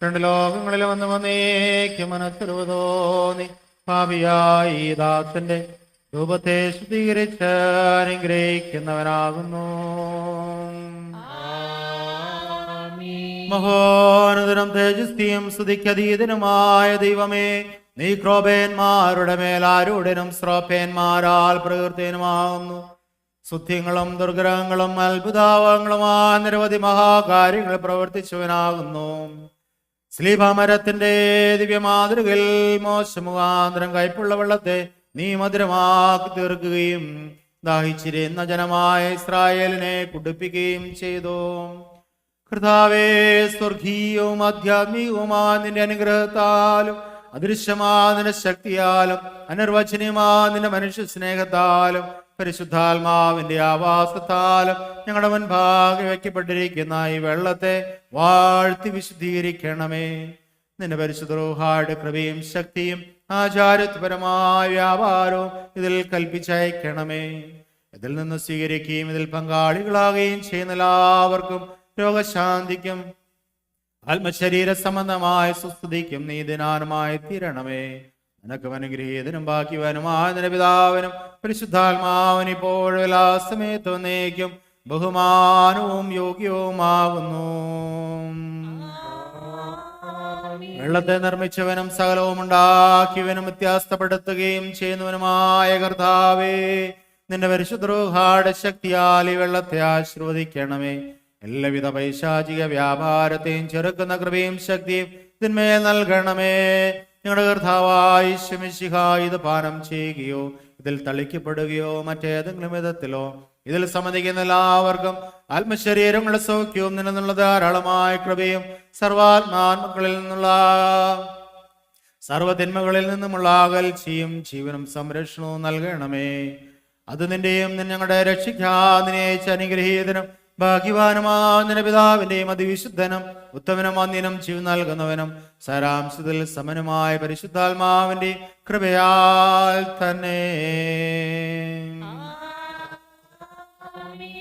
2 ലോകങ്ങളിലും വന്നേക്കും മനസ്സറിവ് തോന്നി പാപിയായി ഈ ദാസന്റെ രൂപത്തെ ശുദ്ധീകരിച്ച് അനുഗ്രഹിക്കുന്നവനാകുന്നു. മഹോന്നതനും തേജസ്തിയും സ്തുതിക്കതീതനുമായ ദൈവമേ, നീ ക്രോപേന്മാരുടെ മേലാരൂഢനും ശ്രോപേന്മാരാൽ പ്രകൃതിനുമാകുന്നു. സ്തുത്യങ്ങളും ദുർഗ്രഹങ്ങളും അത്ഭുതാവങ്ങളുമായ നിരവധി മഹാകാര്യങ്ങൾ പ്രവർത്തിച്ചവനാകുന്നു. സ്ലീബമരത്തിന്റെ ദിവ്യമാതൃകയിൽ മോശമുഖാന്തരം കയ്പുള്ള വെള്ളത്തെ നീ മധുരമാക്കി തീർക്കുകയും ദാഹിച്ചിരുന്ന ജനമായ ഇസ്രായേലിനെ കുടിപ്പിക്കുകയും ചെയ്തു. കർത്താവേ, സ്വർഗീയവും ആധ്യാത്മികവുമായ നിന്റെ അനുഗ്രഹത്താലും അദൃശ്യമായ നിന്റെ ശക്തിയാലും അനിർവചനീയമായ നിന്റെ മനുഷ്യ സ്നേഹത്താലും പരിശുദ്ധാത്മാവിന്റെ ആവാസത്താലും ഞങ്ങളുടെ മുൻപാകെ വയ്ക്കപ്പെട്ടിരിക്കുന്ന ഈ വെള്ളത്തെ വാഴ്ത്തി വിശുദ്ധീകരിക്കണമേ. നിന്റെ പരിശുദ്ധ റൂഹായുടെ കൃപയും ശക്തിയും ആചാരപരമായ വ്യാപാരവും ഇതിൽ കൽപ്പിച്ചയക്കണമേ. ഇതിൽ നിന്ന് സ്വീകരിക്കുകയും ഇതിൽ പങ്കാളികളാകുകയും ചെയ്യുന്ന എല്ലാവർക്കും രോഗശാന്തിക്കും ആത്മശരീര സംബന്ധമായ സുസ്ഥിതിക്കും നീതിനാനുമായി തീരണമേ. നിനക്കും അനുഗ്രഹീതനും ബാക്കിയവനുമായ നിന്റെ പിതാവിനും പരിശുദ്ധാത്മാവിനും ഇപ്പോഴും എല്ലാ സമയത്തും എന്നേക്കും ബഹുമാനവും യോഗ്യവുമാകുന്നു. വെള്ളത്തെ നിർമ്മിച്ചവനും സകലവും ഉണ്ടാക്കിയവനും വ്യത്യാസപ്പെടുത്തുകയും ചെയ്യുന്നവനുമായ കർത്താവേ, നിന്റെ പരിശുദ്ധ റൂഹായുടെ ശക്തിയാൽ ഈ വെള്ളത്തെ ആശീർവദിക്കണമേ. എല്ലാവിധ പൈശാചിക വ്യാപാരത്തെയും ചെറുക്കുന്ന കൃപയും ശക്തിയും ഇതിന്മേൽ നൽകണമേ. ഞങ്ങളുടെ കർത്താവായ യേശു മിശിഹാ ഇത് പാനം ചെയ്യുകയോ ഇതിൽ തളിക്കപ്പെടുകയോ മറ്റേതെങ്കിലും വിധത്തിലോ ഇതിൽ സംബന്ധിക്കുന്ന എല്ലാവർക്കും ആത്മശരീരങ്ങളുടെ സൗഖ്യവും നിന്നുള്ള ധാരാളമായ കൃപയും സർവാത്മാത്മകളിൽ നിന്നുള്ള സർവ്വതിന്മകളിൽ നിന്നുമുള്ള അകൽച്ചയും ജീവനും സംരക്ഷണവും നൽകണമേ. അത് നിന്റെയും ഞങ്ങളുടെ രക്ഷിക്കാതിനെ അനുഗ്രഹീതനും ഭാഗ്യവാനുമായ നിന്റെ പിതാവിന്റെയും അതിവിശുദ്ധനും ഉത്തമനും വന്യനും ജീവൻ നൽകുന്നവനും സാരാംശത്തിൽ സമനുമായ പരിശുദ്ധാത്മാവിന്റെ കൃപയാൽ തന്നെ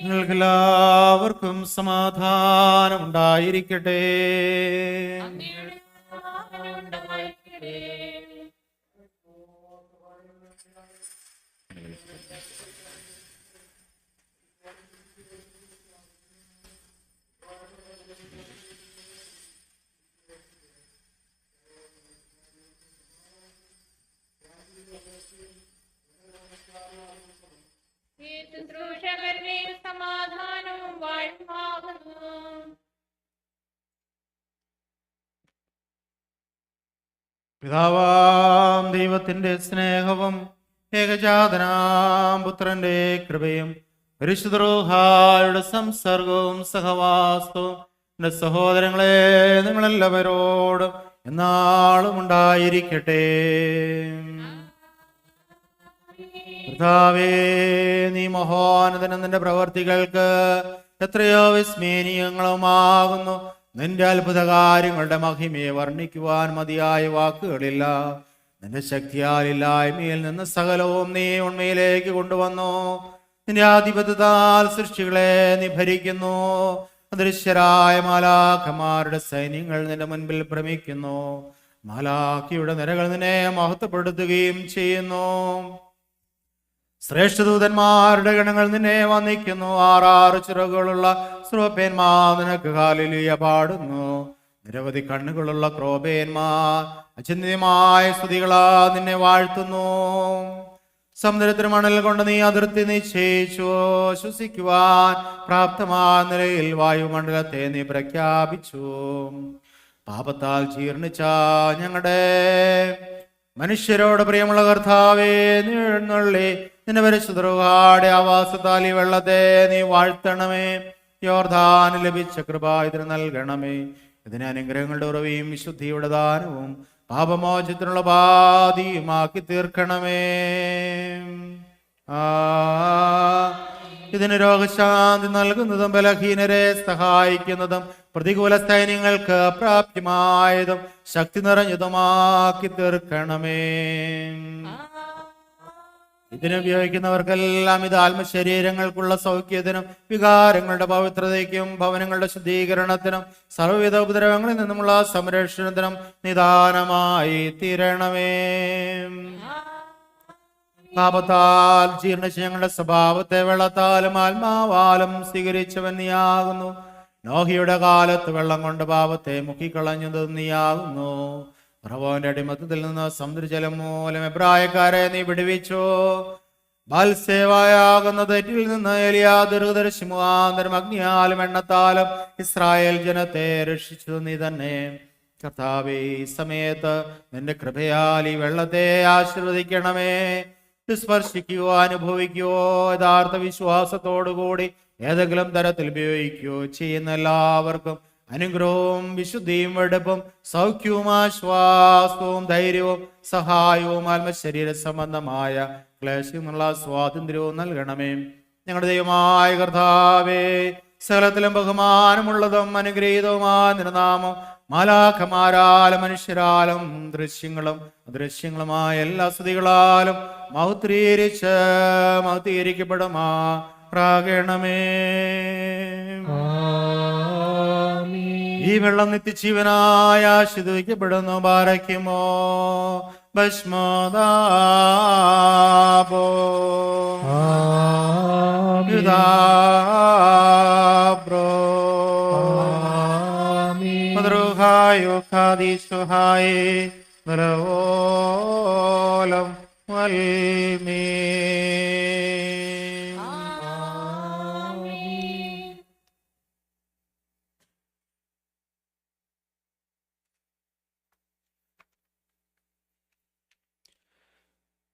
നിങ്ങൾക്കെല്ലാവർക്കും സമാധാനം ഉണ്ടായിരിക്കട്ടെ. ഈ ശുശ്രൂഷകരുടെ സമാധാനവും വാഴ്വാകുന്നു. പിതാവാം ദൈവത്തിന്റെ സ്നേഹവും ഏകജാതനാം പുത്രന്റെ കൃപയും പരിശുദ്ധ റൂഹായുടെ സംസർഗവും സഹവാസവും എന്റെ സഹോദരങ്ങളെ നിങ്ങളെല്ലാവരോടും എന്നാളും ഉണ്ടായിരിക്കട്ടെ. കർത്താവേ, നീ മഹോന്നതനും നിന്റെ പ്രവർത്തികൾക്ക് എത്രയോ വിസ്മരണീയങ്ങളുമാകുന്നു. നിന്റെ അത്ഭുത കാര്യങ്ങളുടെ മഹിമയെ വർണ്ണിക്കുവാൻ മതിയായ വാക്കുകളില്ല. നിന്റെ ശക്തിയാലില്ലായ്മയിൽ നിന്ന് സകലവും നീ ഉണ്മയിലേക്ക് കൊണ്ടുവന്നു. നിന്റെ ആധിപത്യത്താൽ സൃഷ്ടികളെ നീ ഭരിക്കുന്നു. അദൃശ്യരായ മാലാഖമാരുടെ സൈന്യങ്ങൾ നിന്റെ മുൻപിൽ ഭ്രമിക്കുന്നു. മാലാഖയുടെ നിരകൾ നിന്നെ മഹത്വപ്പെടുത്തുകയും ചെയ്യുന്നു. ശ്രേഷ്ഠദൂതന്മാരുടെ ഗണങ്ങൾ നിന്നെ വന്ദിക്കുന്നു. 6 ചിറകുകളുള്ള സ്രോപ്പേന്മാർ നിനക്ക് ഹല്ലേലൂയ പാടുന്നു. നിരവധി കണ്ണുകളുള്ള ക്രോബേന്മാർ അചിന്ത്യമായ സ്തുതികളാ നിന്നെ വാഴ്ത്തുന്നു. സമുദ്രത്തിന് മണൽ കൊണ്ട് നീ അതിർത്തി നിശ്ചയിച്ചു. ശ്വസിക്കുവാൻ പ്രാപ്തമായ നിലയിൽ വായുമണ്ഡലത്തെ നീ പ്രഖ്യാപിച്ചു. പാപത്താൽ ജീർണിച്ച ഞങ്ങളുടെ മനുഷ്യരോട് പ്രിയമുള്ള കർത്താവേ, നീ എഴുന്നള്ളി നിന്റെ പരിശുദ്ധരുടെ ആവാസത്താൽ ഈ വെള്ളത്തെ നീ വാഴ്ത്തണമേ. യോർദാന് ലഭിച്ച കൃപ ഇതിന് നൽകണമേ. ഇതിന് അനുഗ്രഹങ്ങളുടെ ഉറവിയും വിശുദ്ധിയുടെ ദാനവും പാപമോചനത്തിനുള്ള ബാധിയുമാക്കി തീർക്കണമേ. ഇതിന് രോഗശാന്തി നൽകുന്നതും ബലഹീനരെ സഹായിക്കുന്നതും പ്രതികൂല സൈന്യങ്ങൾക്ക് പ്രാപ്യമായതും ശക്തി നിറഞ്ഞതുമാക്കി തീർക്കണമേ. ഇതിനുപയോഗിക്കുന്നവർക്കെല്ലാം ഇത് ആത്മശരീരങ്ങൾക്കുള്ള സൗഖ്യത്തിനും വികാരങ്ങളുടെ പവിത്രതയ്ക്കും ഭവനങ്ങളുടെ ശുദ്ധീകരണത്തിനും സർവ്വവിധ ഉപദ്രവങ്ങളിൽ നിന്നുമുള്ള സംരക്ഷണത്തിനും നിദാനമായി തീരണമേ. പാപത്താൽ ജീർണിച്ച ഞങ്ങളുടെ സ്വഭാവത്തെ വെള്ളത്താലും ആത്മാവാലും സ്വീകരിച്ചവൻ നീയാകുന്നു. നോഹിയുടെ കാലത്ത് വെള്ളം കൊണ്ട് പാപത്തെ മുക്കിക്കളഞ്ഞത് നീയാകുന്നു. ഫറവോന്റെ അടിമത്തത്തിൽ നിന്ന് സമുദ്രജലം മൂലം എബ്രായക്കാരെ നീ വിടുവിച്ചു. ബാൽസേവായാകുന്ന തെറ്റിൽ നിന്ന് എലിയാ ദീർഘദർശി മുഖാന്തരം അഗ്നിയാലും എണ്ണത്താലും ഇസ്രായേൽ ജനത്തെ രക്ഷിച്ചു നീ തന്നെ. കർത്താവേ, ഈ സമയത്ത് നിന്റെ കൃപയാൽ ഈ വെള്ളത്തെ ആശീർവദിക്കണമേ. സ്പർശിക്കുകയോ അനുഭവിക്കുകയോ യഥാർത്ഥ വിശ്വാസത്തോടുകൂടി ഏതെങ്കിലും തരത്തിൽ ഉപയോഗിക്കുകയോ ചെയ്യുന്ന എല്ലാവർക്കും അനുഗ്രഹവും വിശുദ്ധിയും വെടുപ്പും സൗഖ്യവും ആശ്വാസവും ധൈര്യവും സഹായവും ആത്മശരീര സംബന്ധമായ ക്ലേശമുള്ള സ്വാതന്ത്ര്യവും നൽകണമേ. ഞങ്ങളുടെ ദൈവമായ കർത്താവേ, സകലത്തിലും ബഹുമാനമുള്ളതും അനുഗ്രഹീതവുമായ നിരനാമം മാലാഖമാരാലും മനുഷ്യരാലും ദൃശ്യങ്ങളും അദൃശ്യങ്ങളുമായ എല്ലാ സ്തുതികളാലും മഹത്വീകരിക്കപ്പെടുമാറാകണമേ. ഈ വെള്ളം നിത്യജീവനായ ആശീർവദിക്കപ്പെടുന്നു. ബാരക്കുമോ ഭസ്മദാബോ യുദാബ്രോ മദ്രുഹായോ ഖാദിസുഹായി നരവോലം വൽമീ.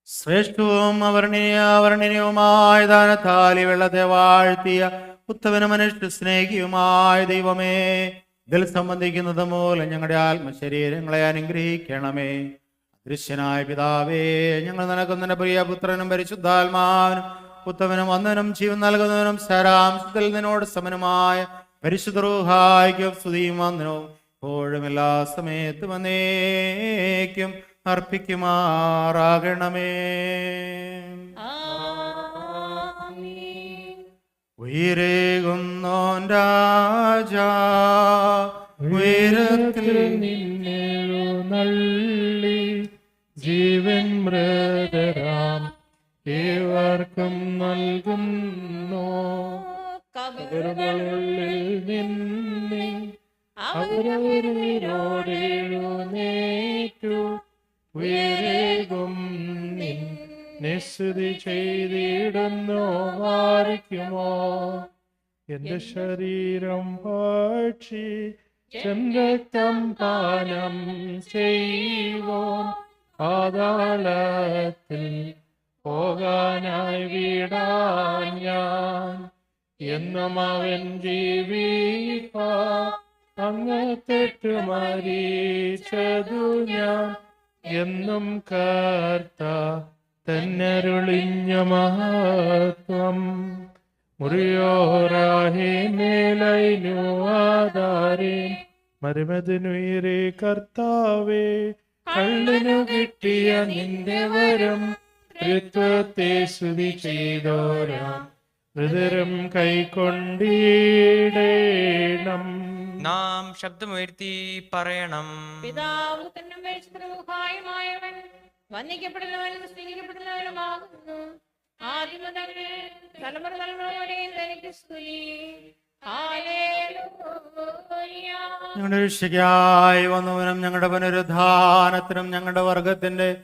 ശ്രേഷ്ഠവും അവർണ്ണനീയവുമായ ദാനത്താൽ ഈ വെള്ളത്തെ വാഴ്ത്തിയ ഉത്തമന മനുഷ്യ സ്നേഹിയുമായ ദൈവമേ, ഇതിൽ സംബന്ധിക്കുന്നത് മൂലം ഞങ്ങളുടെ ആത്മശരീരങ്ങളെ അനുഗ്രഹിക്കണമേ. അദൃശ്യനായ പിതാവേ, ഞങ്ങൾ നിനക്കും നിന്റെ പ്രിയ പുത്രനും പരിശുദ്ധാത്മാവിനും ഉത്തമനും വന്ദനം ജീവൻ നൽകുന്നവനും സാരാംശത്തിൽ നിന്നോട് സമനുമായ പരിശുദ്ധ റൂഹായിക്കും സ്തുതിയും വന്ദനവും എപ്പോഴും എല്ലാ സമയത്തും എന്നേക്കും അർപ്പിക്കുമാറാകണമേ. ഉയരേകുന്നോൻ രാജാ ഉയരത്തിൽ നിന്നെഴുന്നള്ളി ജീവൻ മൃതരാം ഏവർക്കും നൽകുന്നു. കബറുകളിൽ നിന്നെ അവരവരോടെഴുന്നേറ്റു ഉയരേകും നിസ്തുതി ചെയ്തിടുന്നു വാരിക്കുമോ. എന്റെ ശരീരം ഭക്ഷി രക്തം പാനം ചെയ്യുവോൻ പാതാളത്തിൽ പോകാനായി വിടാൻ ഞാൻ. എന്നും അവൻ ജീവിപ്പാ അങ്ങത്തെട്ട് മരിച്ചതു ഞാൻ. എന്നും കർത്ത തന്നരുളിഞ്ഞ മഹത്വം മുറിയോറാഹേ മേലൈനു ആധാരേ മരുമതിനുയരേ കർത്താവേ. കള്ളിനു കിട്ടിയ നിന്റെ വരം ത്രിത്വത്തെ സ്തുതി ചെയ്തോരാം ഹൃദയം കൈക്കൊണ്ടിടേണം. നാം ശബ്ദമുയർത്തി പറയണം. പിതാവ് തന്നും പരിശുദ്ധവുമായവൻ വന്ദിക്കപ്പെടുന്നവനും സ്നേഹിക്കപ്പെടുന്നവനുമാകുന്നു. ആദ്യം മുതൽ തലമുറ തലമുറ വരെയും തനിക്ക് സ്തുതി. ഹല്ലേലൂയ. ഞങ്ങളുടെ രക്ഷയ്ക്കായി വന്നവനും ഞങ്ങളുടെ പുനരുദ്ധാനത്തിനും ഞങ്ങളുടെ വർഗത്തിന്റെ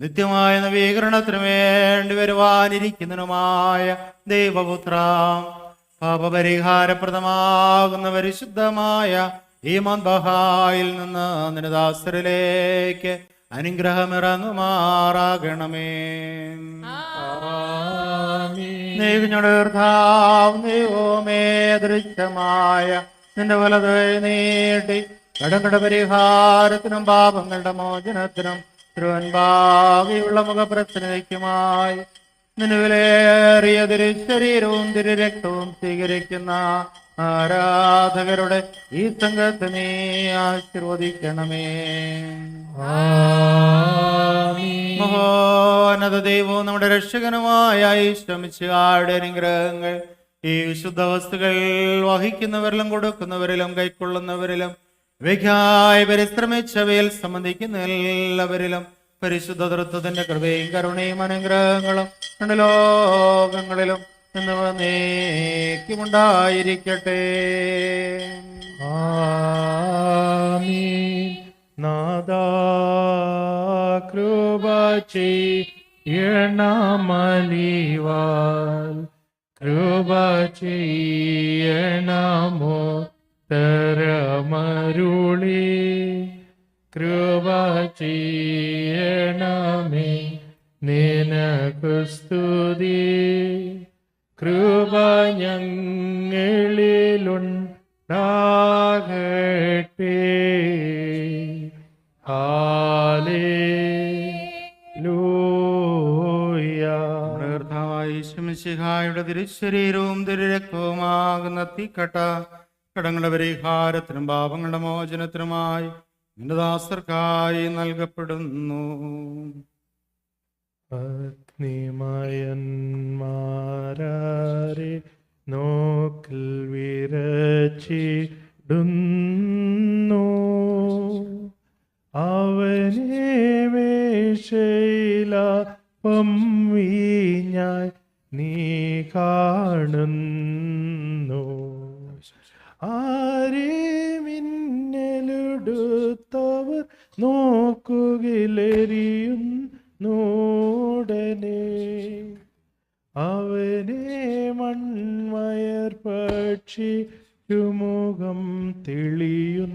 നിത്യമായ നവീകരണത്തിനു വേണ്ടി വരുവാനിരിക്കുന്നതിനുമായ ദൈവപുത്ര, പാപപരിഹാരപ്രദമാകുന്ന പരിശുദ്ധമായ ഈ മദ്ബഹായിൽ നിന്ന് നിനദാസരിലേക്ക് അനുഗ്രഹമിറങ്ങുമാറാകണമേ. ഞങ്ങളുടെ കർത്താവ് ദൈവമേ, ദൃശ്യമായ നിന്റെ വലത് നീട്ടി കടങ്ങളുടെ പരിഹാരത്തിനും പാപങ്ങളുടെ മോചനത്തിനും തിരുവൻപാകെയുള്ള മുഖപ്രസന്നതയ്ക്കുമായി നിലവിലേറിയ തിരുശരീരവും തിരുരക്തവും സ്വീകരിക്കുന്ന ആരാധകരുടെ ഈ സംഘത്തെ നീ ആശീർവദിക്കണമേ. മഹോന്നത ദൈവവും നമ്മുടെ രക്ഷകനുമായ ഈശ്വമിശിഹായുടെ അനുഗ്രഹങ്ങൾ ഈ വിശുദ്ധ വസ്തുക്കൾ വഹിക്കുന്നവരിലും കൊടുക്കുന്നവരിലും കൈക്കൊള്ളുന്നവരിലും ഇവയ്ക്കായി പരിശ്രമിച്ചവയിൽ സംബന്ധിക്കുന്ന എല്ലാവരിലും പരിശുദ്ധ തൃത്വത്തിന്റെ കൃപയും കരുണയും അനുഗ്രഹങ്ങളും രണ്ട് ലോകങ്ങളിലും എന്നിവ നീക്കുമുണ്ടായിരിക്കട്ടെ. ആമീൻ. നാദാ കൃപ ചെയ്യണമലിവാൽ കൃപ ചെയ്യണമോ തരമരുളി കൃപ ചെയ്യണമേ നിനക്കു സ്തുതി. കൃപ ഞങ്ങളിലുണ്ടാകട്ടെ. ഹല്ലേലൂയ. കർത്താവായ ഈശ്വമിശിഹായുടെ തിരുശരീരവും തിരുരക്തവുമാകുന്ന തീക്കട്ട കടങ്ങളുടെ പരിഹാരത്തിനും പാപങ്ങളുടെ മോചനത്തിനുമായി നിന്റെ ദാസർക്കായി നൽകപ്പെടുന്നു. അഗ്നിമയന്മാരെ നോക്കിൽ വിരച്ചിടുന്നു. അവനെ മേശയിലപ്പം വീഞ്ഞായി നീ കാണുന്നു. ആരെ മിന്നലെടുത്തവർ നോക്കുകിലെറിയുന്നോടനെ. അവനെ മൺമയർ പക്ഷിയുമുഖം തെളിയുന്നേറ്റം.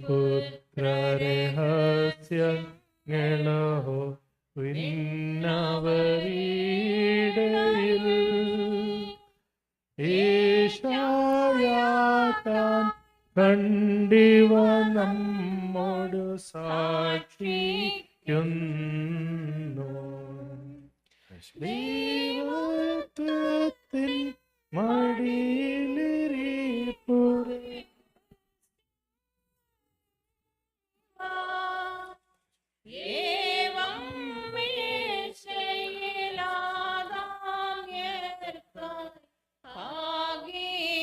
പുത്രരഹസ്യങ്ങളോ വിന്നവരീടയിൽ ഈശായാതാൻ കണ്ടിവ നമ്മോട് സാക്ഷി ദൈവത്വത്തിൻ മടിയിലിരിപ്പുറേ ഏവം മേശയിലാദാമ്യർക്കായി ഭാഗിക്കുന്നു.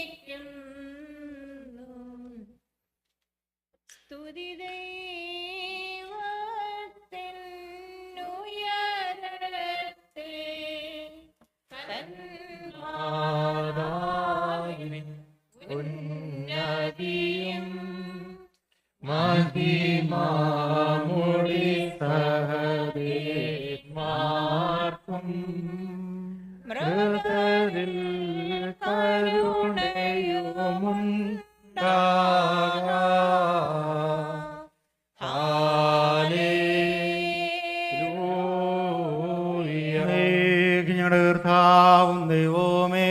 സ്തുതി ദൈവത്തിനുയരത്തെ മാതാവിൻ ഉന്നതിയും മഹിമാമുടി സഹദേന്മാർക്കും മൃതരിൽ ഞങ്ങളുടെ കർത്താവും ദൈവമേ,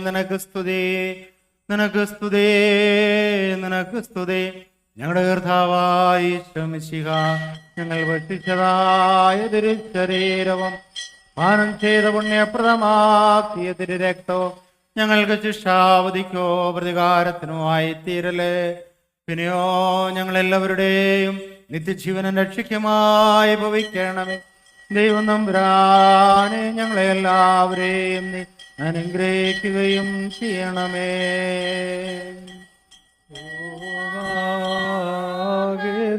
നിനക്ക് സ്തുതി, നിനക്ക് സ്തുതി, നിനക്ക് സ്തുതി. ഞങ്ങളുടെ കർത്താവായി ശ്രമിക്കുക. ഞങ്ങൾ ഭക്ഷിച്ചതായ തിരുശരീരവും പാനം ചെയ്ത പുണ്യപ്രദമാക്കിയ തിരുരക്തവും ഞങ്ങൾക്ക് ശിക്ഷാവധിക്കോ പ്രതികാരത്തിനുമായി തീരലേ. പിന്നെയോ ഞങ്ങളെല്ലാവരുടെയും നിത്യജീവനം രക്ഷിക്കുമായി ഭവിക്കണമേ. ദൈവം തമ്പുരാനെ ഞങ്ങളെ എല്ലാവരെയും നീ അനുഗ്രഹിക്കുകയും ചെയ്യണമേ.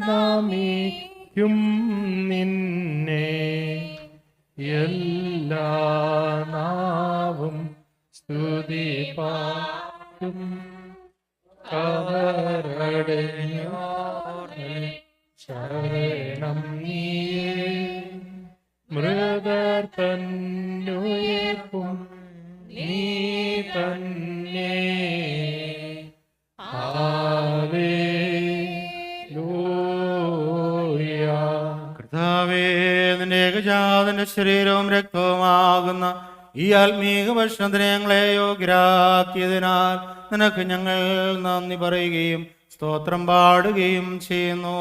നാമിക്കും നിന്നെ എല്ലാ നാവും സ്തുതി പാടും. ശരണം നീയേ മൃദർ തന്നുയർപ്പും നീ തന്നെ. കർത്താവേ, നിന്റെ ഏകജാതന്റെ ശരീരവും രക്തവുമാകുന്ന ഈ ആത്മീക ഭക്ഷണത്തിന് ഞങ്ങളെ യോഗ്യരാക്കിയതിനാൽ നിനക്ക് ഞങ്ങൾ നന്ദി പറയുകയും സ്തോത്രം പാടുകയും ചെയ്യുന്നു.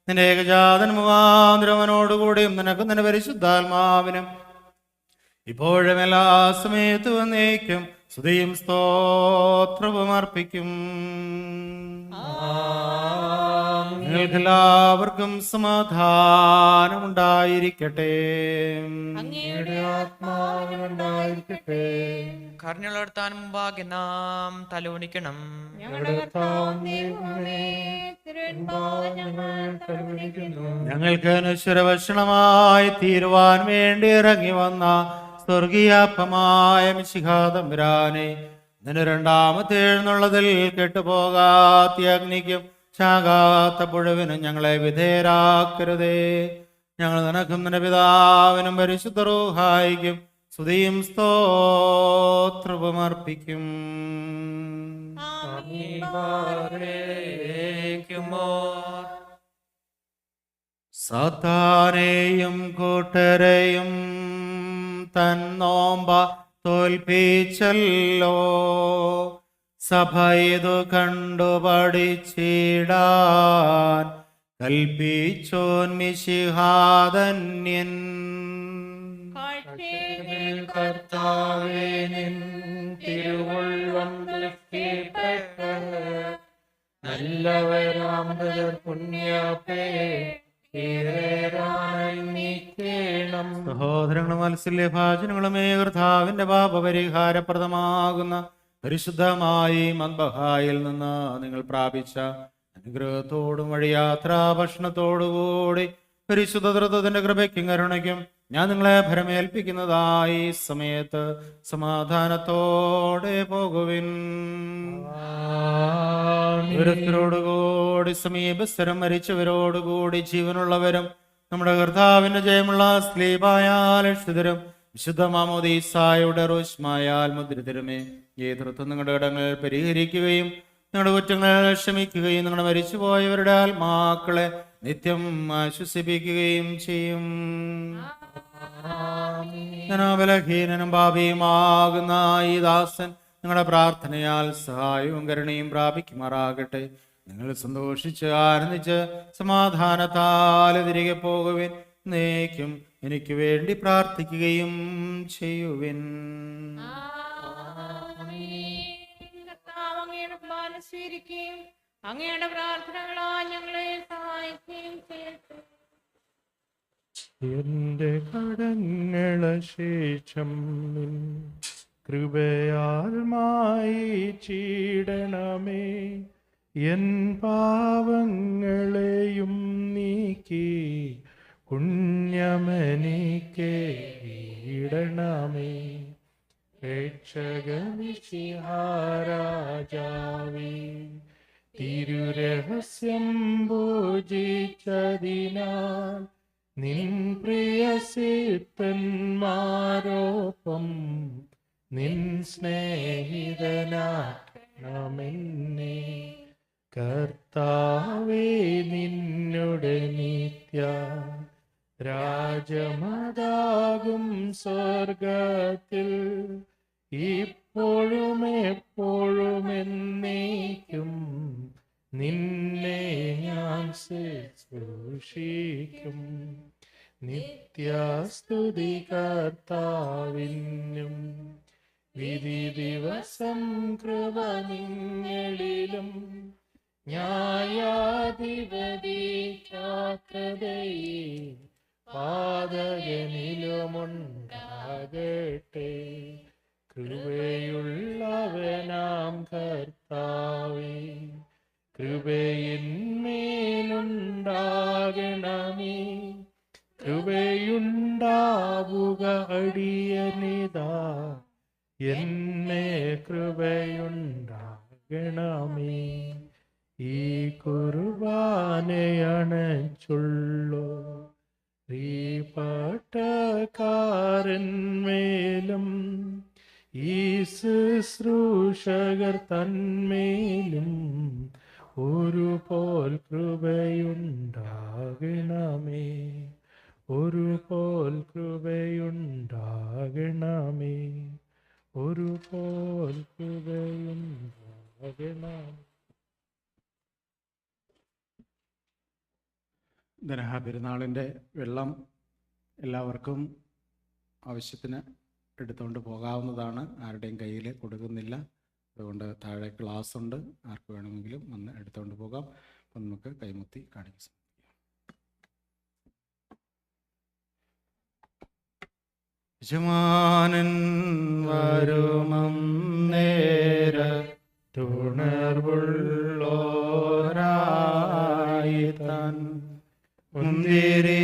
നിന്റെ ഏകജാതൻ മുഖാന്തരവനോടുകൂടിയും നിനക്ക് നിന്റെ പരിശുദ്ധാത്മാവിനും ഇപ്പോഴും എല്ലാ സമയത്തും എന്നേക്കും സ്തുതിയും സ്തോത്രവും അർപ്പിക്കും. നിങ്ങൾക്കെല്ലാവർക്കും സമാധാനം ഉണ്ടായിരിക്കട്ടെ. അങ്ങയുടെ ആത്മാവിനുണ്ടായിരിക്കട്ടെ. കരുണയുള്ളവർത്താൻ മുമ്പാകെ നാം തലോണിക്കണം. ഞങ്ങളുടെ കർത്താവും ദൈവമേ, തിരുവൻപാദം ഞങ്ങൾ തലോടിക്കുന്നു. ഞങ്ങൾക്ക് അനശ്വര ഭക്ഷണമായി തീരുവാൻ വേണ്ടി ഇറങ്ങി വന്ന സ്വർഗീയാപ്പമായ മിശിഹാ തമ്പുരാനെ, നിന്റെ രണ്ടാമത്തെ എഴുന്നള്ളതിൽ കെട്ടുപോകാത്ത അഗ്നിക്കും ശാകാത്ത പുഴവിനും ഞങ്ങളെ വിധേയരാക്കരുതേ. ഞങ്ങൾ നിനക്കും നിന്റെ പിതാവിനും പരിശുദ്ധ റൂഹായിക്കും സ്തുതിയും സ്തോത്രവും അർപ്പിക്കും. സാത്താനെയും കൂട്ടരെയും തന്നോമ്പ തോൽപ്പിച്ചല്ലോ. സഭ ഇതു കണ്ടു പഠിച്ചിടാൻ കൽപ്പിച്ചോൻ മിശിഹാധന്യൻ. കർത്താവേ, നിൻ തിരുവുള്ളം തൃപ്തിപ്പെട്ട് നല്ലവരാം പുണ്യപ്പേ സഹോദരങ്ങളും മത്സല്യഭാചനങ്ങളുമേ, കർത്താവിന്റെ പാപപരിഹാരപ്രദമാകുന്ന പരിശുദ്ധമായി മദ്ബഹായിൽ നിന്ന് നിങ്ങൾ പ്രാപിച്ച അനുഗ്രഹത്തോടും വഴിയാത്രാ ഭക്ഷണത്തോടുകൂടി പരിശുദ്ധ തൃത്വത്തിന്റെ കൃപയ്ക്കും കരുണയ്ക്കും ഞാൻ നിങ്ങളെ ഭരമേൽപ്പിക്കുന്നതായി സമയത്ത് സമാധാനത്തോടെ പോകുവിൻ. ഓരോരുത്തരോടുകൂടി സമീപസ്ഥരും മരിച്ചവരോടുകൂടി ജീവനുള്ളവരും നമ്മുടെ കർത്താവിന്റെ ജയമുള്ള സ്ലീബായാൽ രക്ഷിതരും വിശുദ്ധ മാമോദീസായുടെ റോഷ്മായാൽ മുദ്രിതരുമേ, ഈ തൃത്വം നിങ്ങളുടെ ഇടങ്ങൾ പരിഹരിക്കുകയും നിങ്ങളുടെ കുറ്റങ്ങൾ ക്ഷമിക്കുകയും നിങ്ങളുടെ മരിച്ചുപോയവരുടെ ആത്മാക്കളെ നിത്യം ആശ്വസിപ്പിക്കുകയും ചെയ്യും. ബലഹീനനും പാപിയുമാകുന്ന ഈ ദാസൻ നിങ്ങളുടെ പ്രാർത്ഥനയാൽ സഹായവും കരുണയും പ്രാപിക്കുമാറാകട്ടെ. നിങ്ങൾ സന്തോഷിച്ച് ആനന്ദിച്ച് സമാധാനത്താൽ തിരികെ പോകുവിൻ. എന്നേക്കും എനിക്ക് വേണ്ടി പ്രാർത്ഥിക്കുകയും ചെയ്യുവിൻ. കർത്താവ് അങ്ങയുടെ കുർബാന സ്വീകരിക്കുകയും അങ്ങയുടെ പ്രാർത്ഥനകളാൽ ഞങ്ങളെ സഹായിക്കുകയും ചെയ്യട്ടെ. എന്റെ കടങ്ങളശേഷം നിൻ കൃപയാൽ മായിച്ചിടണമേ. എൻ പാവങ്ങളെയും നീക്കി പുണ്യമെനിക്കേടണമേ. രക്ഷകമിശിഹാരാജാവേ, തിരുരഹസ്യം പൂജിച്ചതിനാൽ നിൻ പ്രിയസിത്തന്മാരോപ്പം നിൻ സ്നേഹിതനാക്കണമെന്നേ. കർത്താവേ, നിന്നുടെ നിത്യ രാജമതാകും സ്വർഗത്തിൽ ഇപ്പോഴും എപ്പോഴും എന്നേക്കും നിന്നെ ഞാൻ ശുശ്രൂഷിക്കും. നിത്യസ്തുതി കർത്താവിനും വിധി ദിവസം കൃപ നിങ്ങളിലും ന്യായാധിപതിക്കാത്തതയെ പാതകനിലുമുണ്ടാകട്ടെ. കൃപയുള്ളവനാം കർത്താവേ, കൃപയിന്മേലുണ്ടാകണമേ. കൃപയുണ്ടാവുക അടിയനിതാ, എന്മേ കൃപയുണ്ടാകണമേ. ഈ കുർബാനയണച്ചുള്ളോ ഈ പാട്ടക്കാരന്മേലും ഈ ശുശ്രൂഷകർ തന്മേലും ഒരുപോൽ കൃപയുണ്ടാകണമേ. ഒരുപോൽ കൃപയുണ്ടാകണമേ. ഒരുപോൽ കൃപയുണ്ടാകണമേ. ദനഹ പെരുന്നാളിൻ്റെ വെള്ളം എല്ലാവർക്കും ആവശ്യത്തിന് എടുത്തുകൊണ്ട് പോകാവുന്നതാണ്. ആരുടെയും കയ്യിൽ കൊടുക്കുന്നില്ല. അതുകൊണ്ട് താഴെ ഗ്ലാസ് ഉണ്ട്, ആർക്ക് വേണമെങ്കിലും വന്ന് എടുത്തുകൊണ്ട് പോകാം. അപ്പം നമുക്ക് കൈമുത്തി കാണിക്കാം. യജമാനൻ വരുമം നേര തുണർവുള്ളോരായി തൻ മുന്തിരി